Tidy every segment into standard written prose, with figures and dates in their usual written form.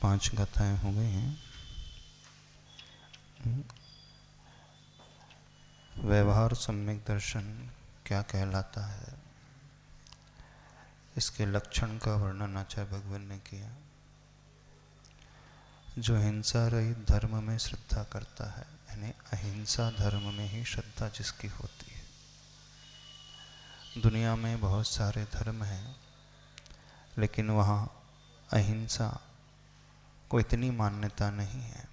5 गाथाएं हो गई हैं। व्यवहार सम्यक दर्शन क्या कहलाता है, इसके लक्षण का वर्णन आचार्य भगवान ने किया। जो हिंसा रहित धर्म में श्रद्धा करता है, यानी अहिंसा धर्म में ही श्रद्धा जिसकी होती है। दुनिया में बहुत सारे धर्म हैं, लेकिन वहाँ अहिंसा को इतनी मान्यता नहीं है।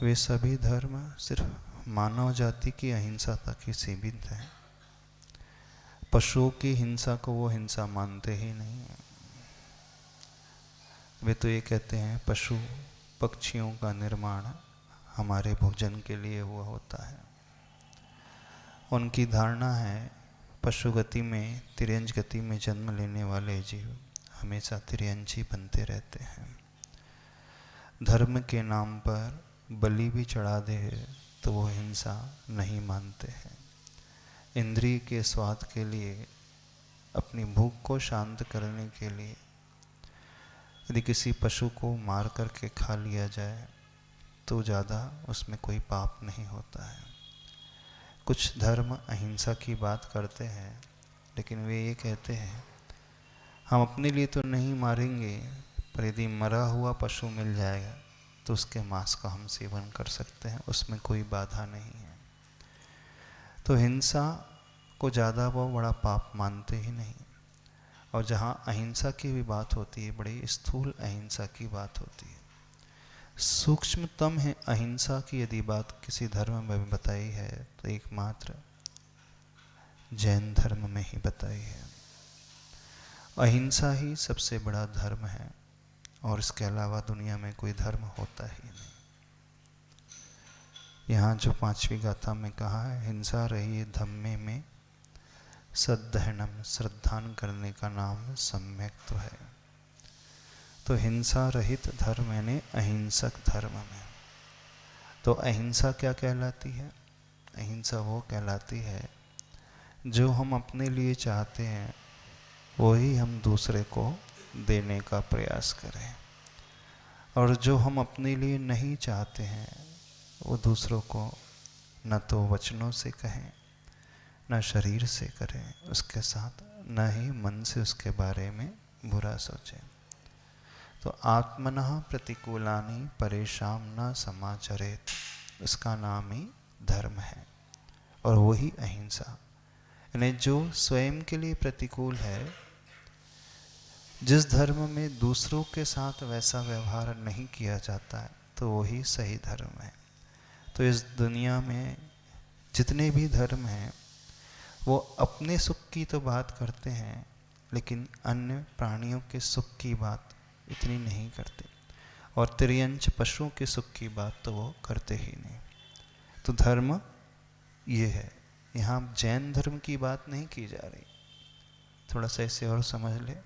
वे सभी धर्म सिर्फ मानव जाति की अहिंसा तक ही सीमित हैं। पशुओं की हिंसा को वो हिंसा मानते ही नहीं हैं। वे तो ये कहते हैं पशु पक्षियों का निर्माण हमारे भोजन के लिए हुआ होता है। उनकी धारणा है पशु गति में, तिर्यंच गति में जन्म लेने वाले जीव हमेशा तिर्यंची बनते रहते हैं। धर्म के नाम पर बलि भी चढ़ा दे तो वो हिंसा नहीं मानते हैं। इंद्रिय के स्वाद के लिए, अपनी भूख को शांत करने के लिए यदि किसी पशु को मार करके खा लिया जाए तो ज़्यादा उसमें कोई पाप नहीं होता है। कुछ धर्म अहिंसा की बात करते हैं, लेकिन वे ये कहते हैं हम अपने लिए तो नहीं मारेंगे, पर यदि मरा हुआ पशु मिल जाएगा तो उसके मांस का हम सेवन कर सकते हैं, उसमें कोई बाधा नहीं है। तो हिंसा को ज़्यादा वो बड़ा पाप मानते ही नहीं। और जहाँ अहिंसा की भी बात होती है, बड़ी स्थूल अहिंसा की बात होती है। सूक्ष्मतम है अहिंसा की यदि बात किसी धर्म में बताई है तो एकमात्र जैन धर्म में ही बताई है। अहिंसा ही सबसे बड़ा धर्म है और इसके अलावा दुनिया में कोई धर्म होता ही नहीं। यहाँ जो 5वीं गाथा में कहा है, हिंसा रही धम्मे में सद्दहनम, श्रद्धान करने का नाम सम्यक तो है। तो हिंसा रहित धर्म यानी अहिंसक धर्म में, तो अहिंसा क्या कहलाती है? अहिंसा वो कहलाती है जो हम अपने लिए चाहते हैं वही हम दूसरे को देने का प्रयास करें, और जो हम अपने लिए नहीं चाहते हैं वो दूसरों को न तो वचनों से कहें, न शरीर से करें, उसके साथ न ही मन से उसके बारे में बुरा सोचें। तो आत्मनः प्रतिकूलानि परेशान न समाचरेत, उसका नाम ही धर्म है और वही अहिंसा। यानी जो स्वयं के लिए प्रतिकूल है, जिस धर्म में दूसरों के साथ वैसा व्यवहार नहीं किया जाता है, तो वही सही धर्म है। तो इस दुनिया में जितने भी धर्म हैं वो अपने सुख की तो बात करते हैं, लेकिन अन्य प्राणियों के सुख की बात इतनी नहीं करते, और तिर्यंच पशुओं के सुख की बात तो वो करते ही नहीं। तो धर्म ये है। यहाँ जैन धर्म की बात नहीं की जा रही, थोड़ा सा इसे और समझ ले।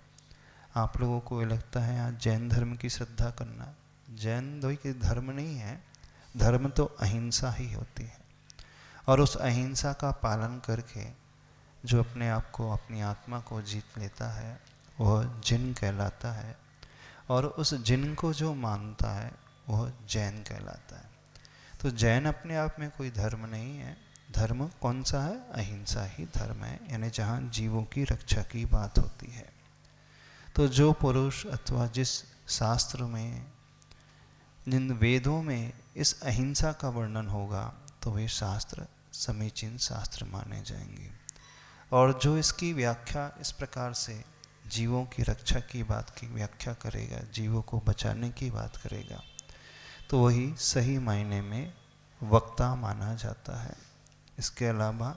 आप लोगों को ये लगता है यहाँ जैन धर्म की श्रद्धा करना, जैन कोई धर्म नहीं है। धर्म तो अहिंसा ही होती है, और उस अहिंसा का पालन करके जो अपने आप को, अपनी आत्मा को जीत लेता है वह जिन कहलाता है, और उस जिन को जो मानता है वह जैन कहलाता है। तो जैन अपने आप में कोई धर्म नहीं है। धर्म कौन सा है? अहिंसा ही धर्म है, यानी जहाँ जीवों की रक्षा की बात होती है। तो जो पुरुष अथवा जिस शास्त्र में, जिन वेदों में इस अहिंसा का वर्णन होगा तो वे शास्त्र समीचीन शास्त्र माने जाएंगे। और जो इसकी व्याख्या इस प्रकार से जीवों की रक्षा की बात की व्याख्या करेगा, जीवों को बचाने की बात करेगा, तो वही सही मायने में वक्ता माना जाता है। इसके अलावा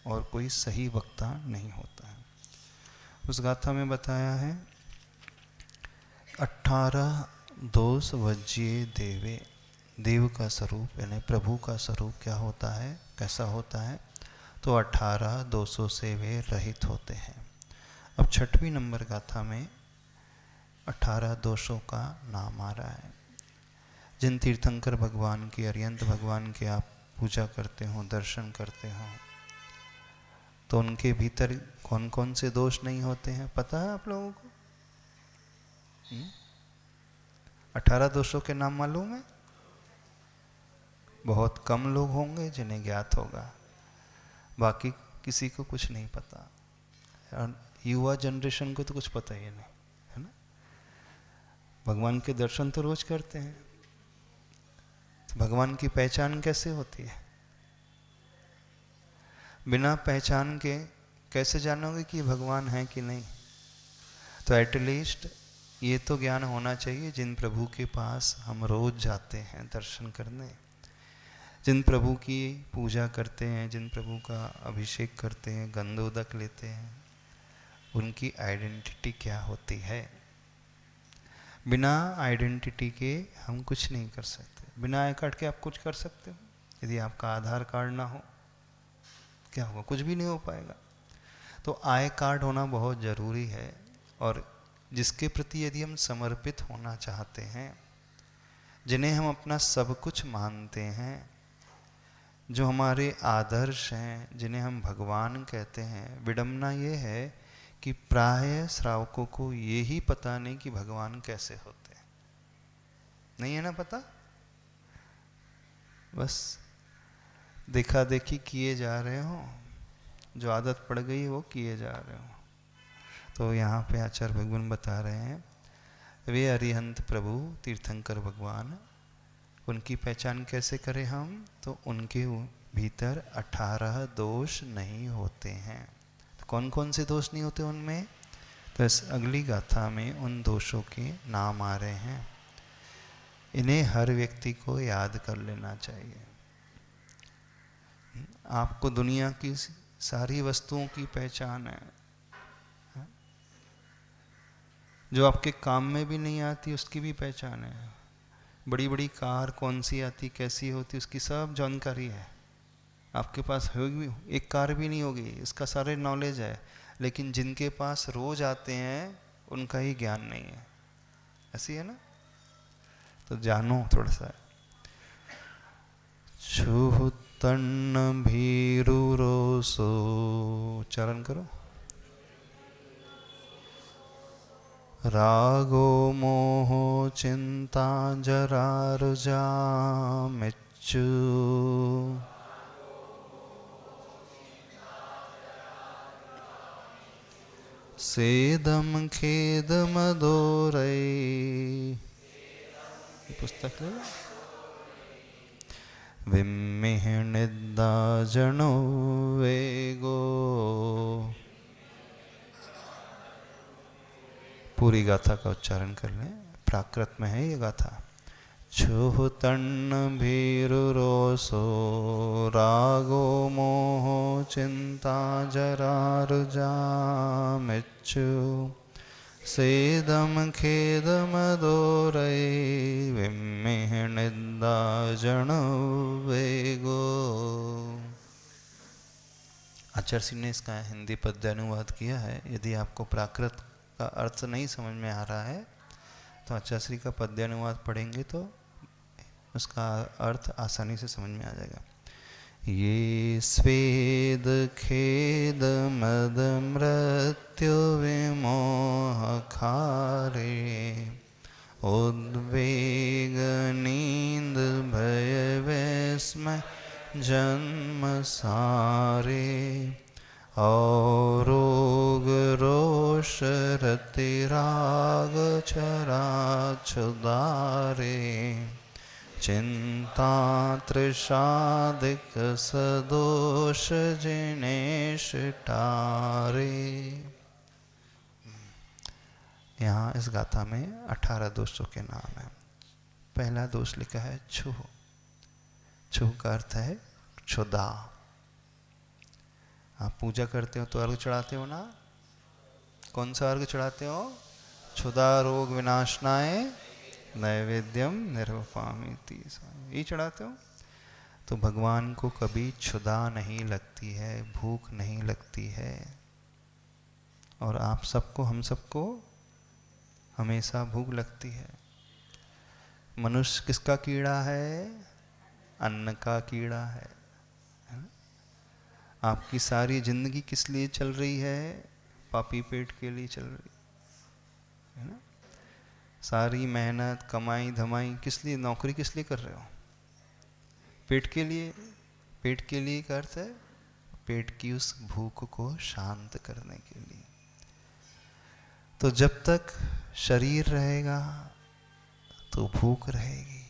और कोई सही वक्ता नहीं होता है। उस गाथा में बताया है 18 दोष वज्ये देवे, देव का स्वरूप यानी प्रभु का स्वरूप क्या होता है, कैसा होता है? तो 18 दोषों से वे रहित होते हैं। अब 6वीं नंबर गाथा में 18 दोषों का नाम आ रहा है। जिन तीर्थंकर भगवान की, अरिहंत भगवान के आप पूजा करते हो, दर्शन करते हो, तो उनके भीतर कौन कौन से दोष नहीं होते हैं पता है आप लोगों को? 18 दोषों के नाम मालूम है? बहुत कम लोग होंगे जिन्हें ज्ञात होगा, बाकी किसी को कुछ नहीं पता। और युवा जनरेशन को तो कुछ पता ही नहीं, है ना। भगवान के दर्शन तो रोज करते हैं, तो भगवान की पहचान कैसे होती है? बिना पहचान के कैसे जानोगे कि भगवान है कि नहीं? तो एटलीस्ट ये तो ज्ञान होना चाहिए, जिन प्रभु के पास हम रोज जाते हैं दर्शन करने, जिन प्रभु की पूजा करते हैं, जिन प्रभु का अभिषेक करते हैं, गंधोदक लेते हैं, उनकी आइडेंटिटी क्या होती है। बिना आइडेंटिटी के हम कुछ नहीं कर सकते। बिना आई कार्ड के आप कुछ कर सकते हो? यदि आपका आधार कार्ड ना हो क्या होगा? कुछ भी नहीं हो पाएगा। तो आई कार्ड होना बहुत ज़रूरी है। और जिसके प्रति यदि हम समर्पित होना चाहते हैं, जिन्हें हम अपना सब कुछ मानते हैं, जो हमारे आदर्श हैं, जिन्हें हम भगवान कहते हैं, विडंबना ये है कि प्राय श्रावकों को ये ही पता नहीं कि भगवान कैसे होते हैं। नहीं है ना पता, बस देखा देखी किए जा रहे हो, जो आदत पड़ गई वो किए जा रहे हो। तो यहाँ पे आचार्य भगवान बता रहे हैं, वे अरिहंत प्रभु तीर्थंकर भगवान, उनकी पहचान कैसे करें हम? तो उनके भीतर 18 दोष नहीं होते हैं। तो कौन कौन से दोष नहीं होते उनमें? तो इस अगली गाथा में उन दोषों के नाम आ रहे हैं। इन्हें हर व्यक्ति को याद कर लेना चाहिए। आपको दुनिया की सारी वस्तुओं की पहचान है, जो आपके काम में भी नहीं आती उसकी भी पहचान है। बड़ी बड़ी कार कौन सी आती, कैसी होती, उसकी सब जानकारी है। आपके पास होगी, एक कार भी नहीं होगी, इसका सारे नॉलेज है, लेकिन जिनके पास रोज आते हैं उनका ही ज्ञान नहीं है। ऐसी है ना। तो जानो थोड़ा सा। छुतन्न भीरुरोसो, उच्चारण करो। रागो मोहो चिंता जरा रुजा मिच्छु, सेदम खेदम दोरई। पुस्तक ले लो। विम्मिह निद्दा जनो वेगो। पूरी गाथा का उच्चारण कर लें, प्राकृत में है ये गाथा। छुतन्न भीरुरोसो रागो मोहो चिंता जरा रुजा मिच्छु, सेदम खेदम दोरई विम्मिह निद्दा जनो वेगो। आचार्य सिंह ने इसका हिंदी पद्य अनुवाद किया है। यदि आपको प्राकृत का अर्थ नहीं समझ में आ रहा है तो आचार्य श्री का पद्य अनुवाद पढ़ेंगे तो उसका अर्थ आसानी से समझ में आ जाएगा। ये स्वेद खेद मद मृत्यु विमोह खारे, उद्वेग नींद भय विस्मय जन्म सारे, और रोग रोष रति राग चरा छुदारे, चिंता तृषादिक सदोष जिनेश टारे। यहाँ इस गाथा में 18 दोषों के नाम हैं। पहला दोष लिखा है छुह। छुह का अर्थ है क्षुधा। आप पूजा करते हो तो अर्घ चढ़ाते हो ना? कौन सा अर्घ चढ़ाते हो? क्षुधा रोग विनाशनाय नैवेद्यम निर्वपामीति, ये चढ़ाते हो। तो भगवान को कभी क्षुधा नहीं लगती है, भूख नहीं लगती है। और आप सबको, हम सबको हमेशा भूख लगती है। मनुष्य किसका कीड़ा है? अन्न का कीड़ा है। आपकी सारी जिंदगी किस लिए चल रही है? पापी पेट के लिए चल रही है ना। सारी मेहनत कमाई धमाई किस लिए, नौकरी किस लिए कर रहे हो? पेट के लिए। पेट के लिए का अर्थ है पेट की उस भूख को शांत करने के लिए। तो जब तक शरीर रहेगा तो भूख रहेगी,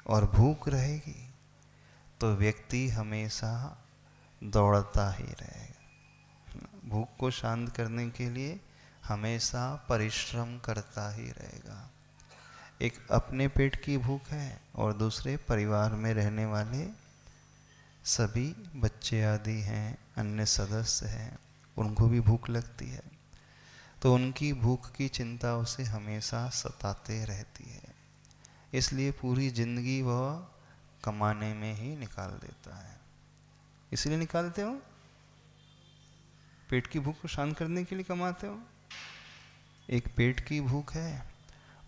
और भूख रहेगी तो व्यक्ति हमेशा दौड़ता ही रहेगा। भूख को शांत करने के लिए हमेशा परिश्रम करता ही रहेगा। एक अपने पेट की भूख है और दूसरे परिवार में रहने वाले सभी बच्चे आदि हैं, अन्य सदस्य हैं, उनको भी भूख लगती है। तो उनकी भूख की चिंता उसे हमेशा सताते रहती है। इसलिए पूरी जिंदगी वह कमाने में ही निकाल देता है। इसलिए निकालते हो, पेट की भूख को शांत करने के लिए कमाते हो। एक पेट की भूख है,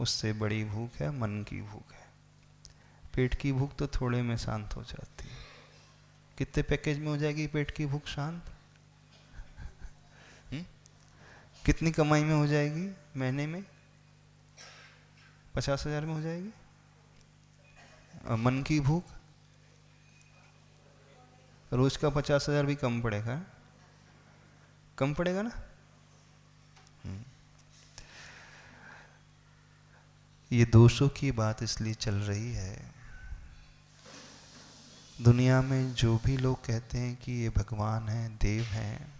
उससे बड़ी भूख है मन की भूख है। पेट की भूख तो थोड़े में शांत हो जाती है। कितने पैकेज में हो जाएगी पेट की भूख शांत? कितनी कमाई में हो जाएगी महीने में? 50,000 में हो जाएगी। और मन की भूख रोज का 50,000 भी कम पड़ेगा, कम पड़ेगा ना। ये दोषों की बात इसलिए चल रही है, दुनिया में जो भी लोग कहते हैं कि ये भगवान हैं, देव हैं,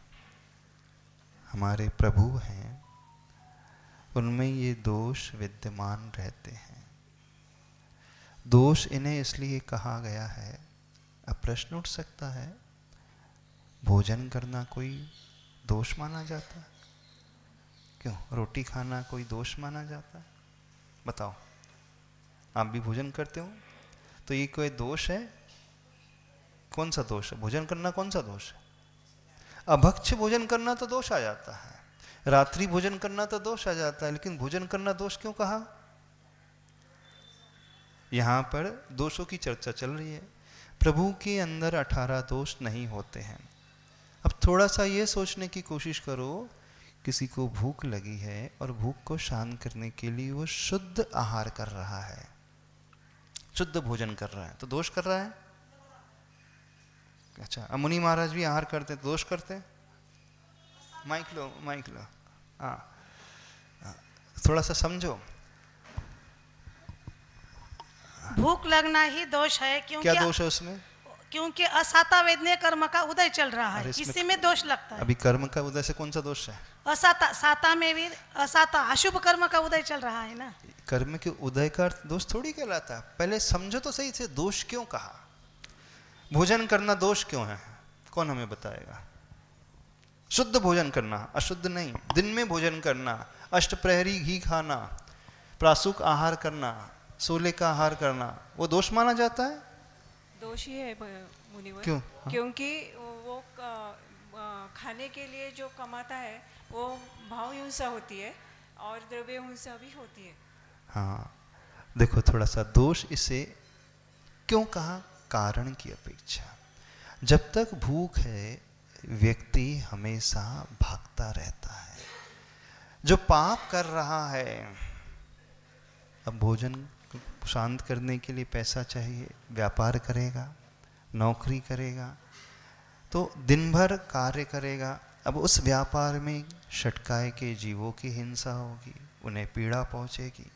हमारे प्रभु हैं, उनमें ये दोष विद्यमान रहते हैं। दोष इन्हें इसलिए कहा गया है। अब प्रश्न उठ सकता है, भोजन करना कोई दोष माना जाता है? क्यों, रोटी खाना कोई दोष माना जाता है? बताओ, आप भी भोजन करते हो, तो ये कोई दोष है? कौन सा दोष है? भोजन करना कौन सा दोष है? अभक्ष्य भोजन करना तो दोष आ जाता है, रात्रि भोजन करना तो दोष आ जाता है, लेकिन भोजन करना दोष क्यों कहा? यहां पर दोषों की चर्चा चल रही है। प्रभु के अंदर 18 दोष नहीं होते हैं। अब थोड़ा सा ये सोचने की कोशिश करो, किसी को भूख लगी है और भूख को शांत करने के लिए वो शुद्ध आहार कर रहा है, शुद्ध भोजन कर रहा है, तो दोष कर रहा है? अच्छा, अब मुनि महाराज भी आहार करते तो दोष करते? माइक लो, माइक लो। हाँ, थोड़ा सा समझो। भूख लगना ही दोष है, क्योंकि क्या दोष है उसमें? क्योंकि असाता वेदनीय कर्म का उदय चल रहा है, इसी में दोष लगता है। अभी कर्म का उदय से कौन सा दोष है? असाता, साता में भी असाता अशुभ कर्म का उदय चल रहा है ना। कर्म के उदय का दोष थोड़ी कहलाता। पहले समझो तो सही से, दोष क्यों कहा? भोजन करना दोष क्यों है? कौन हमें बताएगा? शुद्ध भोजन करना, अशुद्ध नहीं। दिन में भोजन करना, अष्टप्रहरी घी खाना, प्रासुक आहार करना, सोले का आहार करना, वो दोष माना जाता है? दोष ही है मुनिवर। क्यों? क्योंकि वो खाने के लिए जो कमाता है वो भाव हिंसा होती है और द्रव्य हिंसा भी होती है। हाँ, देखो थोड़ा सा दोष इसे क्यों कहा? कारण की अपेक्षा। जब तक भूख है व्यक्ति हमेशा भागता रहता है। जो पाप कर रहा है, अब भोजन शांत करने के लिए पैसा चाहिए, व्यापार करेगा, नौकरी करेगा, तो दिन भर कार्य करेगा। अब उस व्यापार में षटकाय के जीवों की हिंसा होगी, उन्हें पीड़ा पहुंचेगी।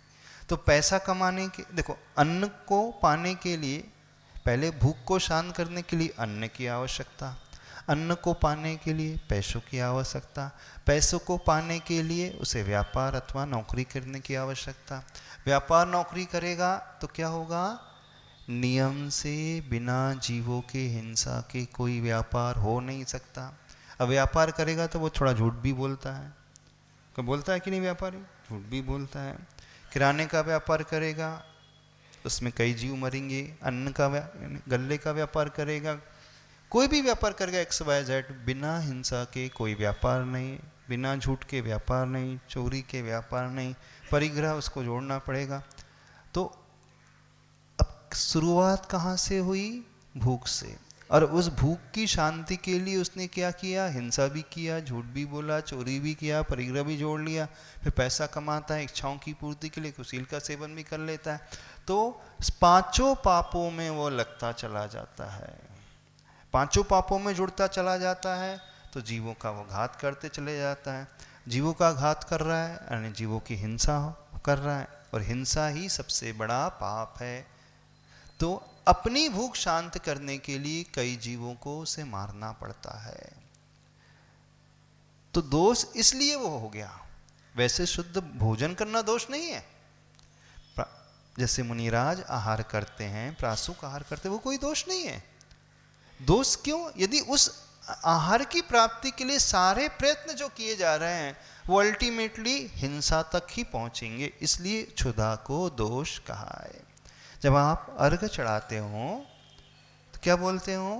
तो पैसा कमाने के, देखो अन्न को पाने के लिए पहले भूख को शांत करने के लिए अन्न की आवश्यकता, अन्न को पाने के लिए पैसों की आवश्यकता, पैसों को पाने के लिए उसे व्यापार अथवा नौकरी करने की आवश्यकता। व्यापार नौकरी करेगा तो क्या होगा? नियम से बिना जीवों के हिंसा के कोई व्यापार हो नहीं सकता। अब व्यापार करेगा तो वो थोड़ा झूठ भी बोलता है, कोई बोलता है कि नहीं? व्यापारी झूठ भी बोलता है। किराने का व्यापार करेगा, उसमें कई जीव मरेंगे। अन्न का गल्ले का व्यापार करेगा, कोई भी व्यापार करेगा XYZ, बिना हिंसा के कोई व्यापार नहीं, बिना झूठ के व्यापार नहीं, चोरी के व्यापार नहीं, परिग्रह उसको जोड़ना पड़ेगा। तो अब शुरुआत कहाँ से हुई? भूख से। और उस भूख की शांति के लिए उसने क्या किया, हिंसा भी किया, झूठ भी बोला, चोरी भी किया, परिग्रह भी जोड़ लिया, फिर पैसा कमाता है इच्छाओं की पूर्ति के लिए, कुशील का सेवन भी कर लेता है। तो पांचों पापों में वो लगता चला जाता है, पांचों पापों में जुड़ता चला जाता है। तो जीवों का वो घात करते चले जाता है, जीवों का घात कर रहा है यानी जीवों की हिंसा कर रहा है, और हिंसा ही सबसे बड़ा पाप है। तो अपनी भूख शांत करने के लिए कई जीवों को उसे मारना पड़ता है। तो दोष इसलिए वो हो गया। वैसे शुद्ध भोजन करना दोष नहीं है। जैसे मुनिराज आहार करते हैं, प्रासुक आहार करते हैं, वो कोई दोष नहीं है। दोष क्यों? यदि उस आहार की प्राप्ति के लिए सारे प्रयत्न जो किए जा रहे हैं वो अल्टीमेटली हिंसा तक ही पहुंचेंगे, इसलिए क्षुधा को दोष कहा है। जब आप अर्घ चढ़ाते हो तो क्या बोलते हो?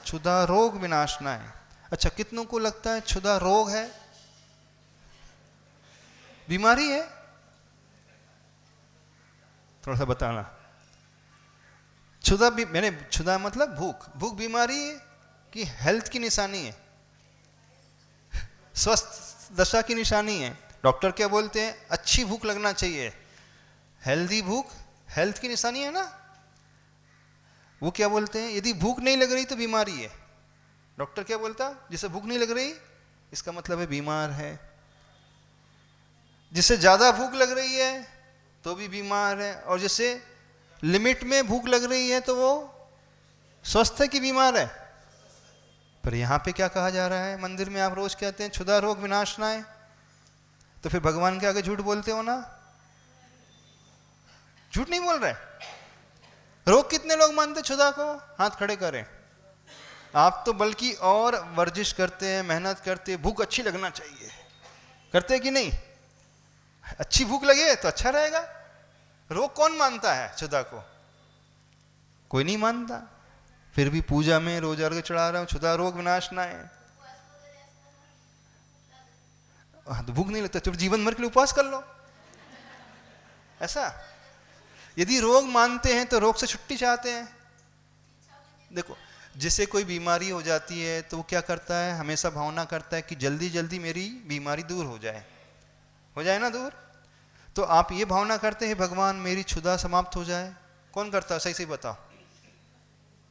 क्षुधा रोग विनाशना है। अच्छा, कितनों को लगता है क्षुधा रोग है, बीमारी है? थोड़ा सा बताना। क्षुधा मतलब भूख। भूख बीमारी है कि हेल्थ की निशानी है, स्वस्थ दशा की निशानी है? डॉक्टर क्या बोलते हैं? अच्छी भूख लगना चाहिए। हेल्दी भूख हेल्थ की निशानी है ना। वो क्या बोलते हैं? यदि भूख नहीं लग रही तो बीमारी है। डॉक्टर क्या बोलता? जिसे भूख नहीं लग रही इसका मतलब है बीमार है। जिसे ज्यादा भूख लग रही है तो भी बीमार है, और जिसे लिमिट में भूख लग रही है तो वो स्वस्थ है कि बीमार है? पर यहां पे क्या कहा जा रहा है? मंदिर में आप रोज कहते हैं क्षुधा रोग विनाशनाय, तो फिर भगवान के आगे झूठ बोलते हो ना? झूठ नहीं बोल रहे। रोग कितने लोग मानते क्षुधा को? हाथ खड़े करें। आप तो बल्कि और वर्जिश करते हैं, मेहनत करते हैं, भूख अच्छी लगना चाहिए, करते हैं कि नहीं? अच्छी भूख लगे तो अच्छा रहेगा। रोग कौन मानता है क्षुधा को? कोई नहीं मानता। फिर भी पूजा में रोज अर्घ चढ़ा रहा हूं, क्षुधा रोग विनाशनाय। तो भूख नहीं लगता तो जीवन भर के लिए उपवास कर लो, ऐसा? यदि रोग मानते हैं तो रोग से छुट्टी चाहते हैं। देखो, जिसे कोई बीमारी हो जाती है तो वो क्या करता है? हमेशा भावना करता है कि जल्दी जल्दी मेरी बीमारी दूर हो जाए ना दूर। तो आप ये भावना करते हैं भगवान मेरी क्षुधा समाप्त हो जाए। कौन करता है? सही सही बताओ,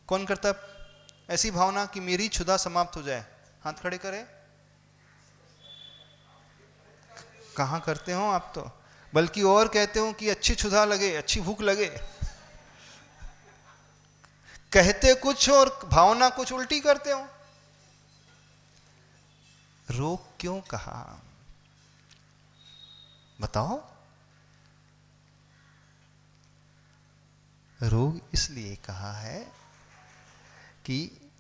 कौन करता है ऐसी भावना कि मेरी क्षुधा समाप्त हो जाए? हाथ खड़े करें। कहाँ करते हो आप? तो बल्कि और कहते हो कि अच्छी क्षुधा लगे, अच्छी भूख लगे। कहते कुछ और भावना कुछ उल्टी करते हो। रोग क्यों कहा बताओ? रोग इसलिए कहा है कि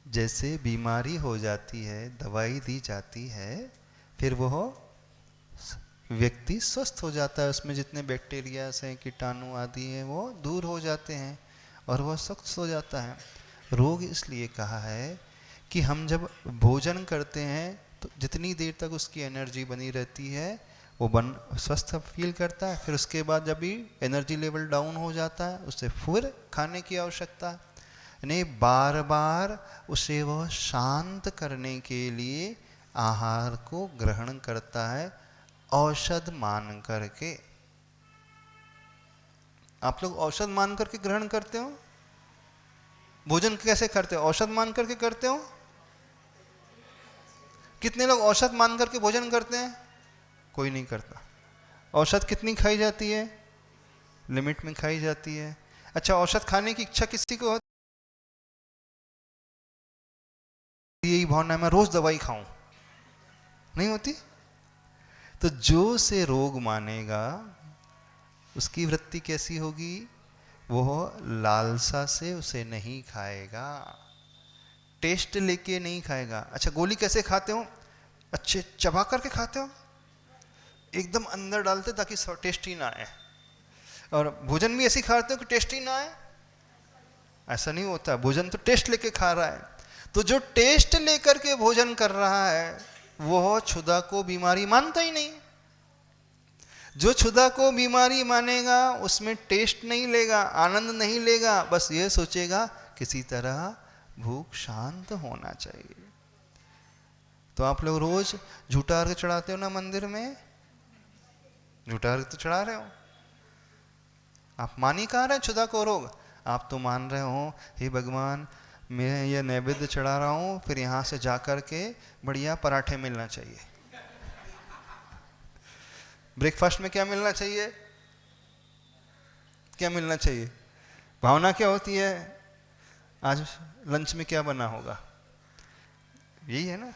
जैसे बीमारी हो जाती है, दवाई दी जाती है, फिर वो व्यक्ति स्वस्थ हो जाता है, उसमें जितने बैक्टीरिया हैं, कीटाणु आदि हैं, वो दूर हो जाते हैं और वह स्वस्थ हो जाता है। रोग इसलिए कहा है कि हम जब भोजन करते हैं तो जितनी देर तक उसकी एनर्जी बनी रहती है वो स्वस्थ फील करता है। फिर उसके बाद जब भी एनर्जी लेवल डाउन हो जाता है उसे फिर खाने की आवश्यकता है। यानी बार बार उसे वह शांत करने के लिए आहार को ग्रहण करता है, औषध मान करके। आप लोग औषध मान करके ग्रहण करते हो? भोजन कैसे करते हो? औषध मान करके करते हो? कितने लोग औषध मान करके भोजन करते हैं? कोई नहीं करता। औषध कितनी खाई जाती है? लिमिट में खाई जाती है। अच्छा, औषध खाने की इच्छा किसी को होती? यही भावना है मैं रोज दवाई खाऊं, नहीं होती। तो जो से रोग मानेगा उसकी वृत्ति कैसी होगी? वो लालसा से उसे नहीं खाएगा, टेस्ट लेके नहीं खाएगा। अच्छा, गोली कैसे खाते हो? अच्छे चबा करके खाते हो, एकदम अंदर डालते ताकि टेस्ट ही ना आए। और भोजन भी ऐसे खाते हो कि टेस्ट ही ना आए? ऐसा नहीं होता। भोजन तो टेस्ट लेके खा रहा है। तो जो टेस्ट लेकर के भोजन कर रहा है वो क्षुधा को बीमारी मानता ही नहीं। जो क्षुधा को बीमारी मानेगा उसमें टेस्ट नहीं लेगा, आनंद नहीं लेगा, बस ये सोचेगा किसी तरह भूख शांत होना चाहिए। तो आप लोग रोज झूठा अर्घ चढ़ाते हो ना मंदिर में, झूठा अर्घ तो चढ़ा रहे हो। आप मान ही कहाँ रहे क्षुधा को रोग, आप तो मान रहे हो हे भगवान मैं ये नैवेद्य चढ़ा रहा हूँ, फिर यहाँ से जाकर के बढ़िया पराठे मिलना चाहिए, ब्रेकफास्ट में क्या मिलना चाहिए, क्या मिलना चाहिए। भावना क्या होती है, आज लंच में क्या बना होगा, यही है ना।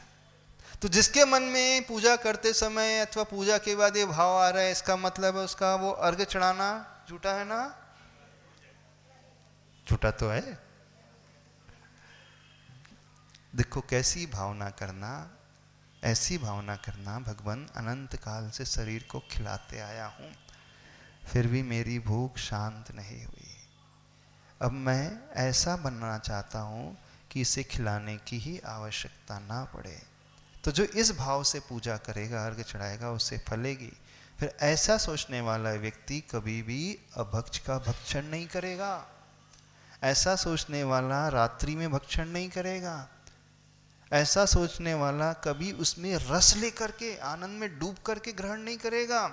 तो जिसके मन में पूजा करते समय अथवा पूजा के बाद ये भाव आ रहा है, इसका मतलब है उसका वो अर्घ चढ़ाना झूठा है ना, झूठा तो है। देखो कैसी भावना करना, ऐसी भावना करना भगवान अनंत काल से शरीर को खिलाते आया हूं, फिर भी मेरी भूख शांत नहीं हुई। अब मैं ऐसा बनना चाहता हूं कि इसे खिलाने की ही आवश्यकता ना पड़े। तो जो इस भाव से पूजा करेगा, अर्घ चढ़ाएगा, उससे फलेगी। फिर ऐसा सोचने वाला व्यक्ति कभी भी अभक्ष का भक्षण नहीं करेगा, ऐसा सोचने वाला रात्रि में भक्षण नहीं करेगा, ऐसा सोचने वाला कभी उसमें रस लेकर के आनंद में डूब करके ग्रहण नहीं करेगा।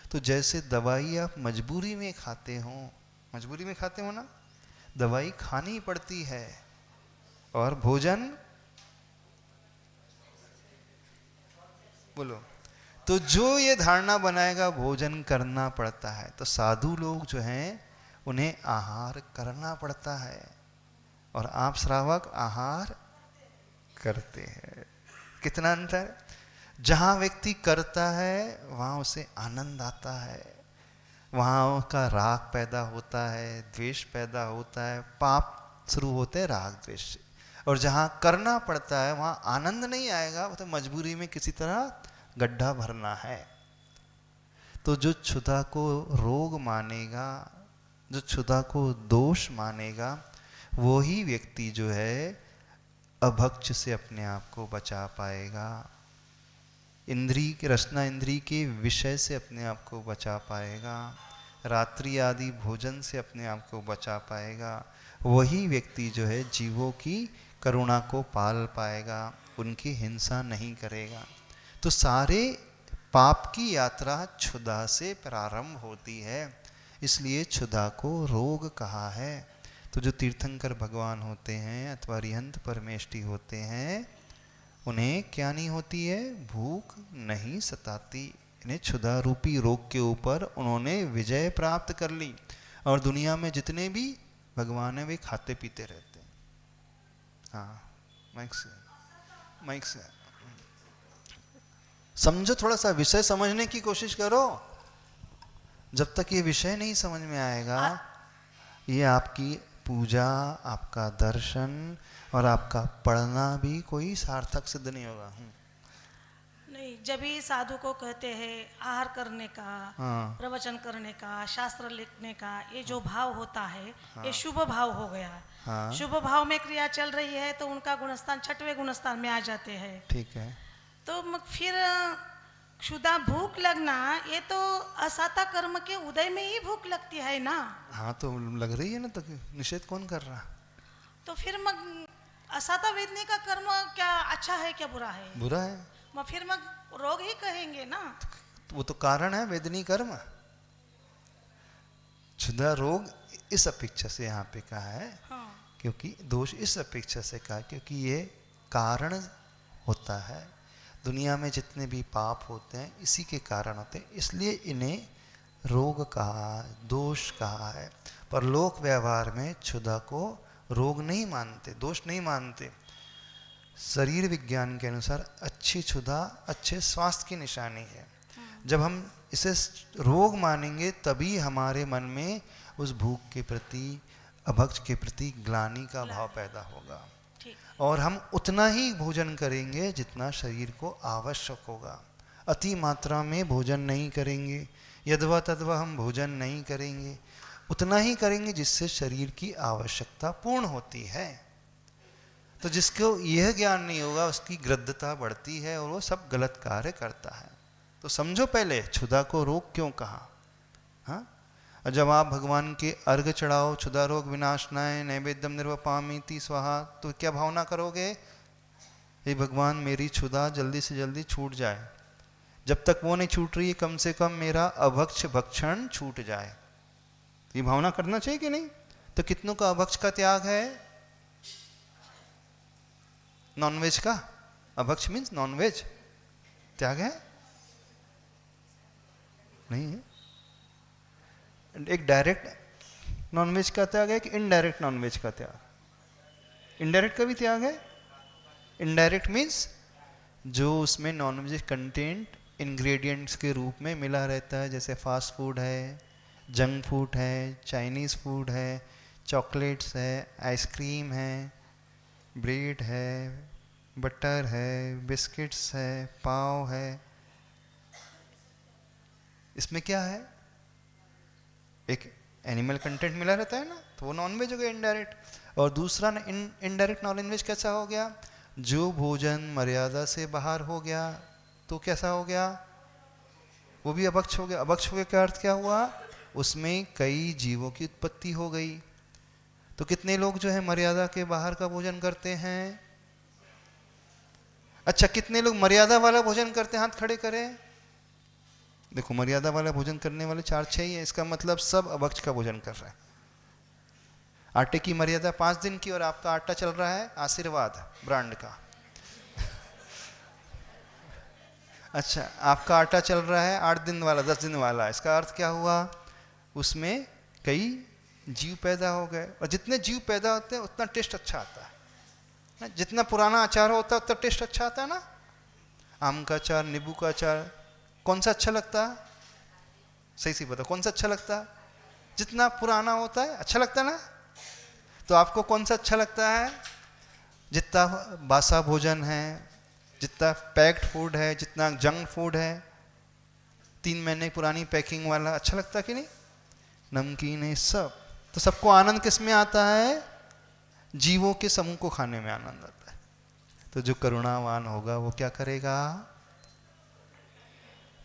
तो जैसे दवाई आप मजबूरी में खाते हो, मजबूरी में खाते हो ना, दवाई खानी पड़ती है, और भोजन बोलो, तो जो ये धारणा बनाएगा भोजन करना पड़ता है, तो साधु लोग जो हैं उन्हें आहार करना पड़ता है, और आप श्रावक आहार करते हैं। कितना अंतर, जहां व्यक्ति करता है वहां उसे आनंद आता है, वहां का राग पैदा होता है, द्वेष पैदा होता है, पाप शुरू होते हैं राग द्वेष से। और जहां करना पड़ता है वहां आनंद नहीं आएगा, वो तो मजबूरी में किसी तरह गड्ढा भरना है। तो जो क्षुधा को रोग मानेगा, जो क्षुधा को दोष मानेगा, वो ही व्यक्ति जो है अभक्ष से अपने आप को बचा पाएगा, इंद्री के रसना इंद्री के विषय से अपने आप को बचा पाएगा, रात्रि आदि भोजन से अपने आप को बचा पाएगा। वही व्यक्ति जो है जीवों की करुणा को पाल पाएगा, उनकी हिंसा नहीं करेगा। तो सारे पाप की यात्रा क्षुधा से प्रारंभ होती है, इसलिए क्षुधा को रोग कहा है। तो जो तीर्थंकर भगवान होते हैं अथवा रिहंत परमेष्टि होते हैं, उन्हें क्या नहीं होती है, भूख नहीं सताती। इन्हें क्षुधा रूपी रोग के ऊपर उन्होंने विजय प्राप्त कर ली, और दुनिया में जितने भी भगवान हैं वे खाते पीते रहते हैं। हाँ, माइक से समझो, थोड़ा सा विषय समझने की कोशिश करो। जब तक ये विषय नहीं समझ में आएगा, ये आपकी पूजा, आपका दर्शन और आपका पढ़ना भी कोई सार्थक सिद्ध नहीं होगा। नहीं, जब भी साधु को कहते हैं आहार करने का, हाँ। प्रवचन करने का, शास्त्र लिखने का, ये जो भाव होता है, हाँ। ये शुभ भाव हो गया। हाँ। शुभ भाव में क्रिया चल रही है तो उनका गुणस्थान छठवें गुणस्थान में आ जाते हैं। ठीक है। तो फिर क्षुधा भूख लगना, ये तो असाता कर्म के उदय में ही भूख लगती है ना। हाँ, तो लग रही है ना, तो निषेध कौन कर रहा। तो फिर असाता वेदने का कर्म क्या अच्छा है क्या बुरा है? बुरा है। फिर रोग ही कहेंगे ना। तो वो तो कारण है वेदनी कर्म। क्षुधा रोग इस अपेक्षा से यहाँ पे कहा है। हाँ। क्योंकि दोष इस अपेक्षा से कहा क्योंकि ये कारण होता है। दुनिया में जितने भी पाप होते हैं इसी के कारण होते हैं, इसलिए इन्हें रोग कहा, दोष कहा है। पर लोक व्यवहार में क्षुधा को रोग नहीं मानते, दोष नहीं मानते। शरीर विज्ञान के अनुसार अच्छी क्षुधा अच्छे स्वास्थ्य की निशानी है। जब हम इसे रोग मानेंगे तभी हमारे मन में उस भूख के प्रति, अभक्ष के प्रति ग्लानि का भाव पैदा होगा, और हम उतना ही भोजन करेंगे जितना शरीर को आवश्यक होगा। अति मात्रा में भोजन नहीं करेंगे, यद्वा तद्वा हम भोजन नहीं करेंगे, उतना ही करेंगे जिससे शरीर की आवश्यकता पूर्ण होती है। तो जिसको यह ज्ञान नहीं होगा उसकी गृद्धता बढ़ती है और वो सब गलत कार्य करता है। तो समझो पहले क्षुधा को रोग क्यों कहा। हाँ, और जब आप भगवान के अर्घ चढ़ाओ, क्षुधा रोग विनाशनाय नैवेद्यम निर्वपामीति स्वाहा, तो क्या भावना करोगे? ये भगवान मेरी क्षुधा जल्दी से जल्दी छूट जाए। जब तक वो नहीं छूट रही, कम से कम मेरा अभक्ष भक्षण छूट जाए। ये भावना करना चाहिए कि नहीं? तो कितनों का अभक्ष का त्याग है? नॉनवेज का अभक्ष मीन्स नॉनवेज त्याग है? नहीं है। एक डायरेक्ट नॉनवेज का त्याग है कि इनडायरेक्ट नॉनवेज का त्याग? इनडायरेक्ट का भी त्याग है। इनडायरेक्ट मीन्स जो उसमें नॉनवेज कंटेंट इंग्रेडिएंट्स के रूप में मिला रहता है, जैसे फास्ट फूड है, जंक फूड है, चाइनीज़ फूड है, चॉकलेट्स है, आइसक्रीम है, ब्रेड है, बटर है, बिस्किट्स है, पाव है। इसमें क्या है? एक एनिमल कंटेंट मिला रहता है ना, तो वो नॉनवेज हो गया इनडायरेक्ट। और दूसरा इनडायरेक्ट नॉनवेज कैसा हो गया? जो भोजन मर्यादा से बाहर हो गया तो कैसा हो गया? वो भी अभक्ष हो गया। अभक्ष हो गया का अर्थ क्या हुआ? उसमें कई जीवों की उत्पत्ति हो गई। तो कितने लोग जो है मर्यादा के बाहर का भोजन करते हैं? अच्छा, कितने लोग मर्यादा वाला भोजन करते हैं? हाथ खड़े करें। देखो, मर्यादा वाला भोजन करने वाले 4-6 ही है। इसका मतलब सब अभक्ष का भोजन कर रहे हैं। आटे की मर्यादा 5 दिन की, और आपका आटा चल रहा है आशीर्वाद ब्रांड का। अच्छा, आपका आटा चल रहा है 8 दिन वाला, 10 दिन वाला। इसका अर्थ क्या हुआ? उसमें कई जीव पैदा हो गए, और जितने जीव पैदा होते हैं उतना टेस्ट अच्छा आता है। जितना पुराना अचार होता है उतना टेस्ट अच्छा आता है ना। आम का अचार, नींबू का अचार, कौन सा अच्छा लगता है? सही से बताओ, कौन सा अच्छा लगता है? जितना पुराना होता है अच्छा लगता है ना। तो आपको कौन सा अच्छा लगता है? जितना बासा भोजन है, जितना पैक्ड फूड है, जितना जंक फूड है, 3 महीने पुरानी पैकिंग वाला अच्छा लगता है कि नहीं? नमकीन है सब। तो सबको आनंद किस में आता है? जीवों के समूह को खाने में आनंद आता है। तो जो करुणावान होगा वो क्या करेगा?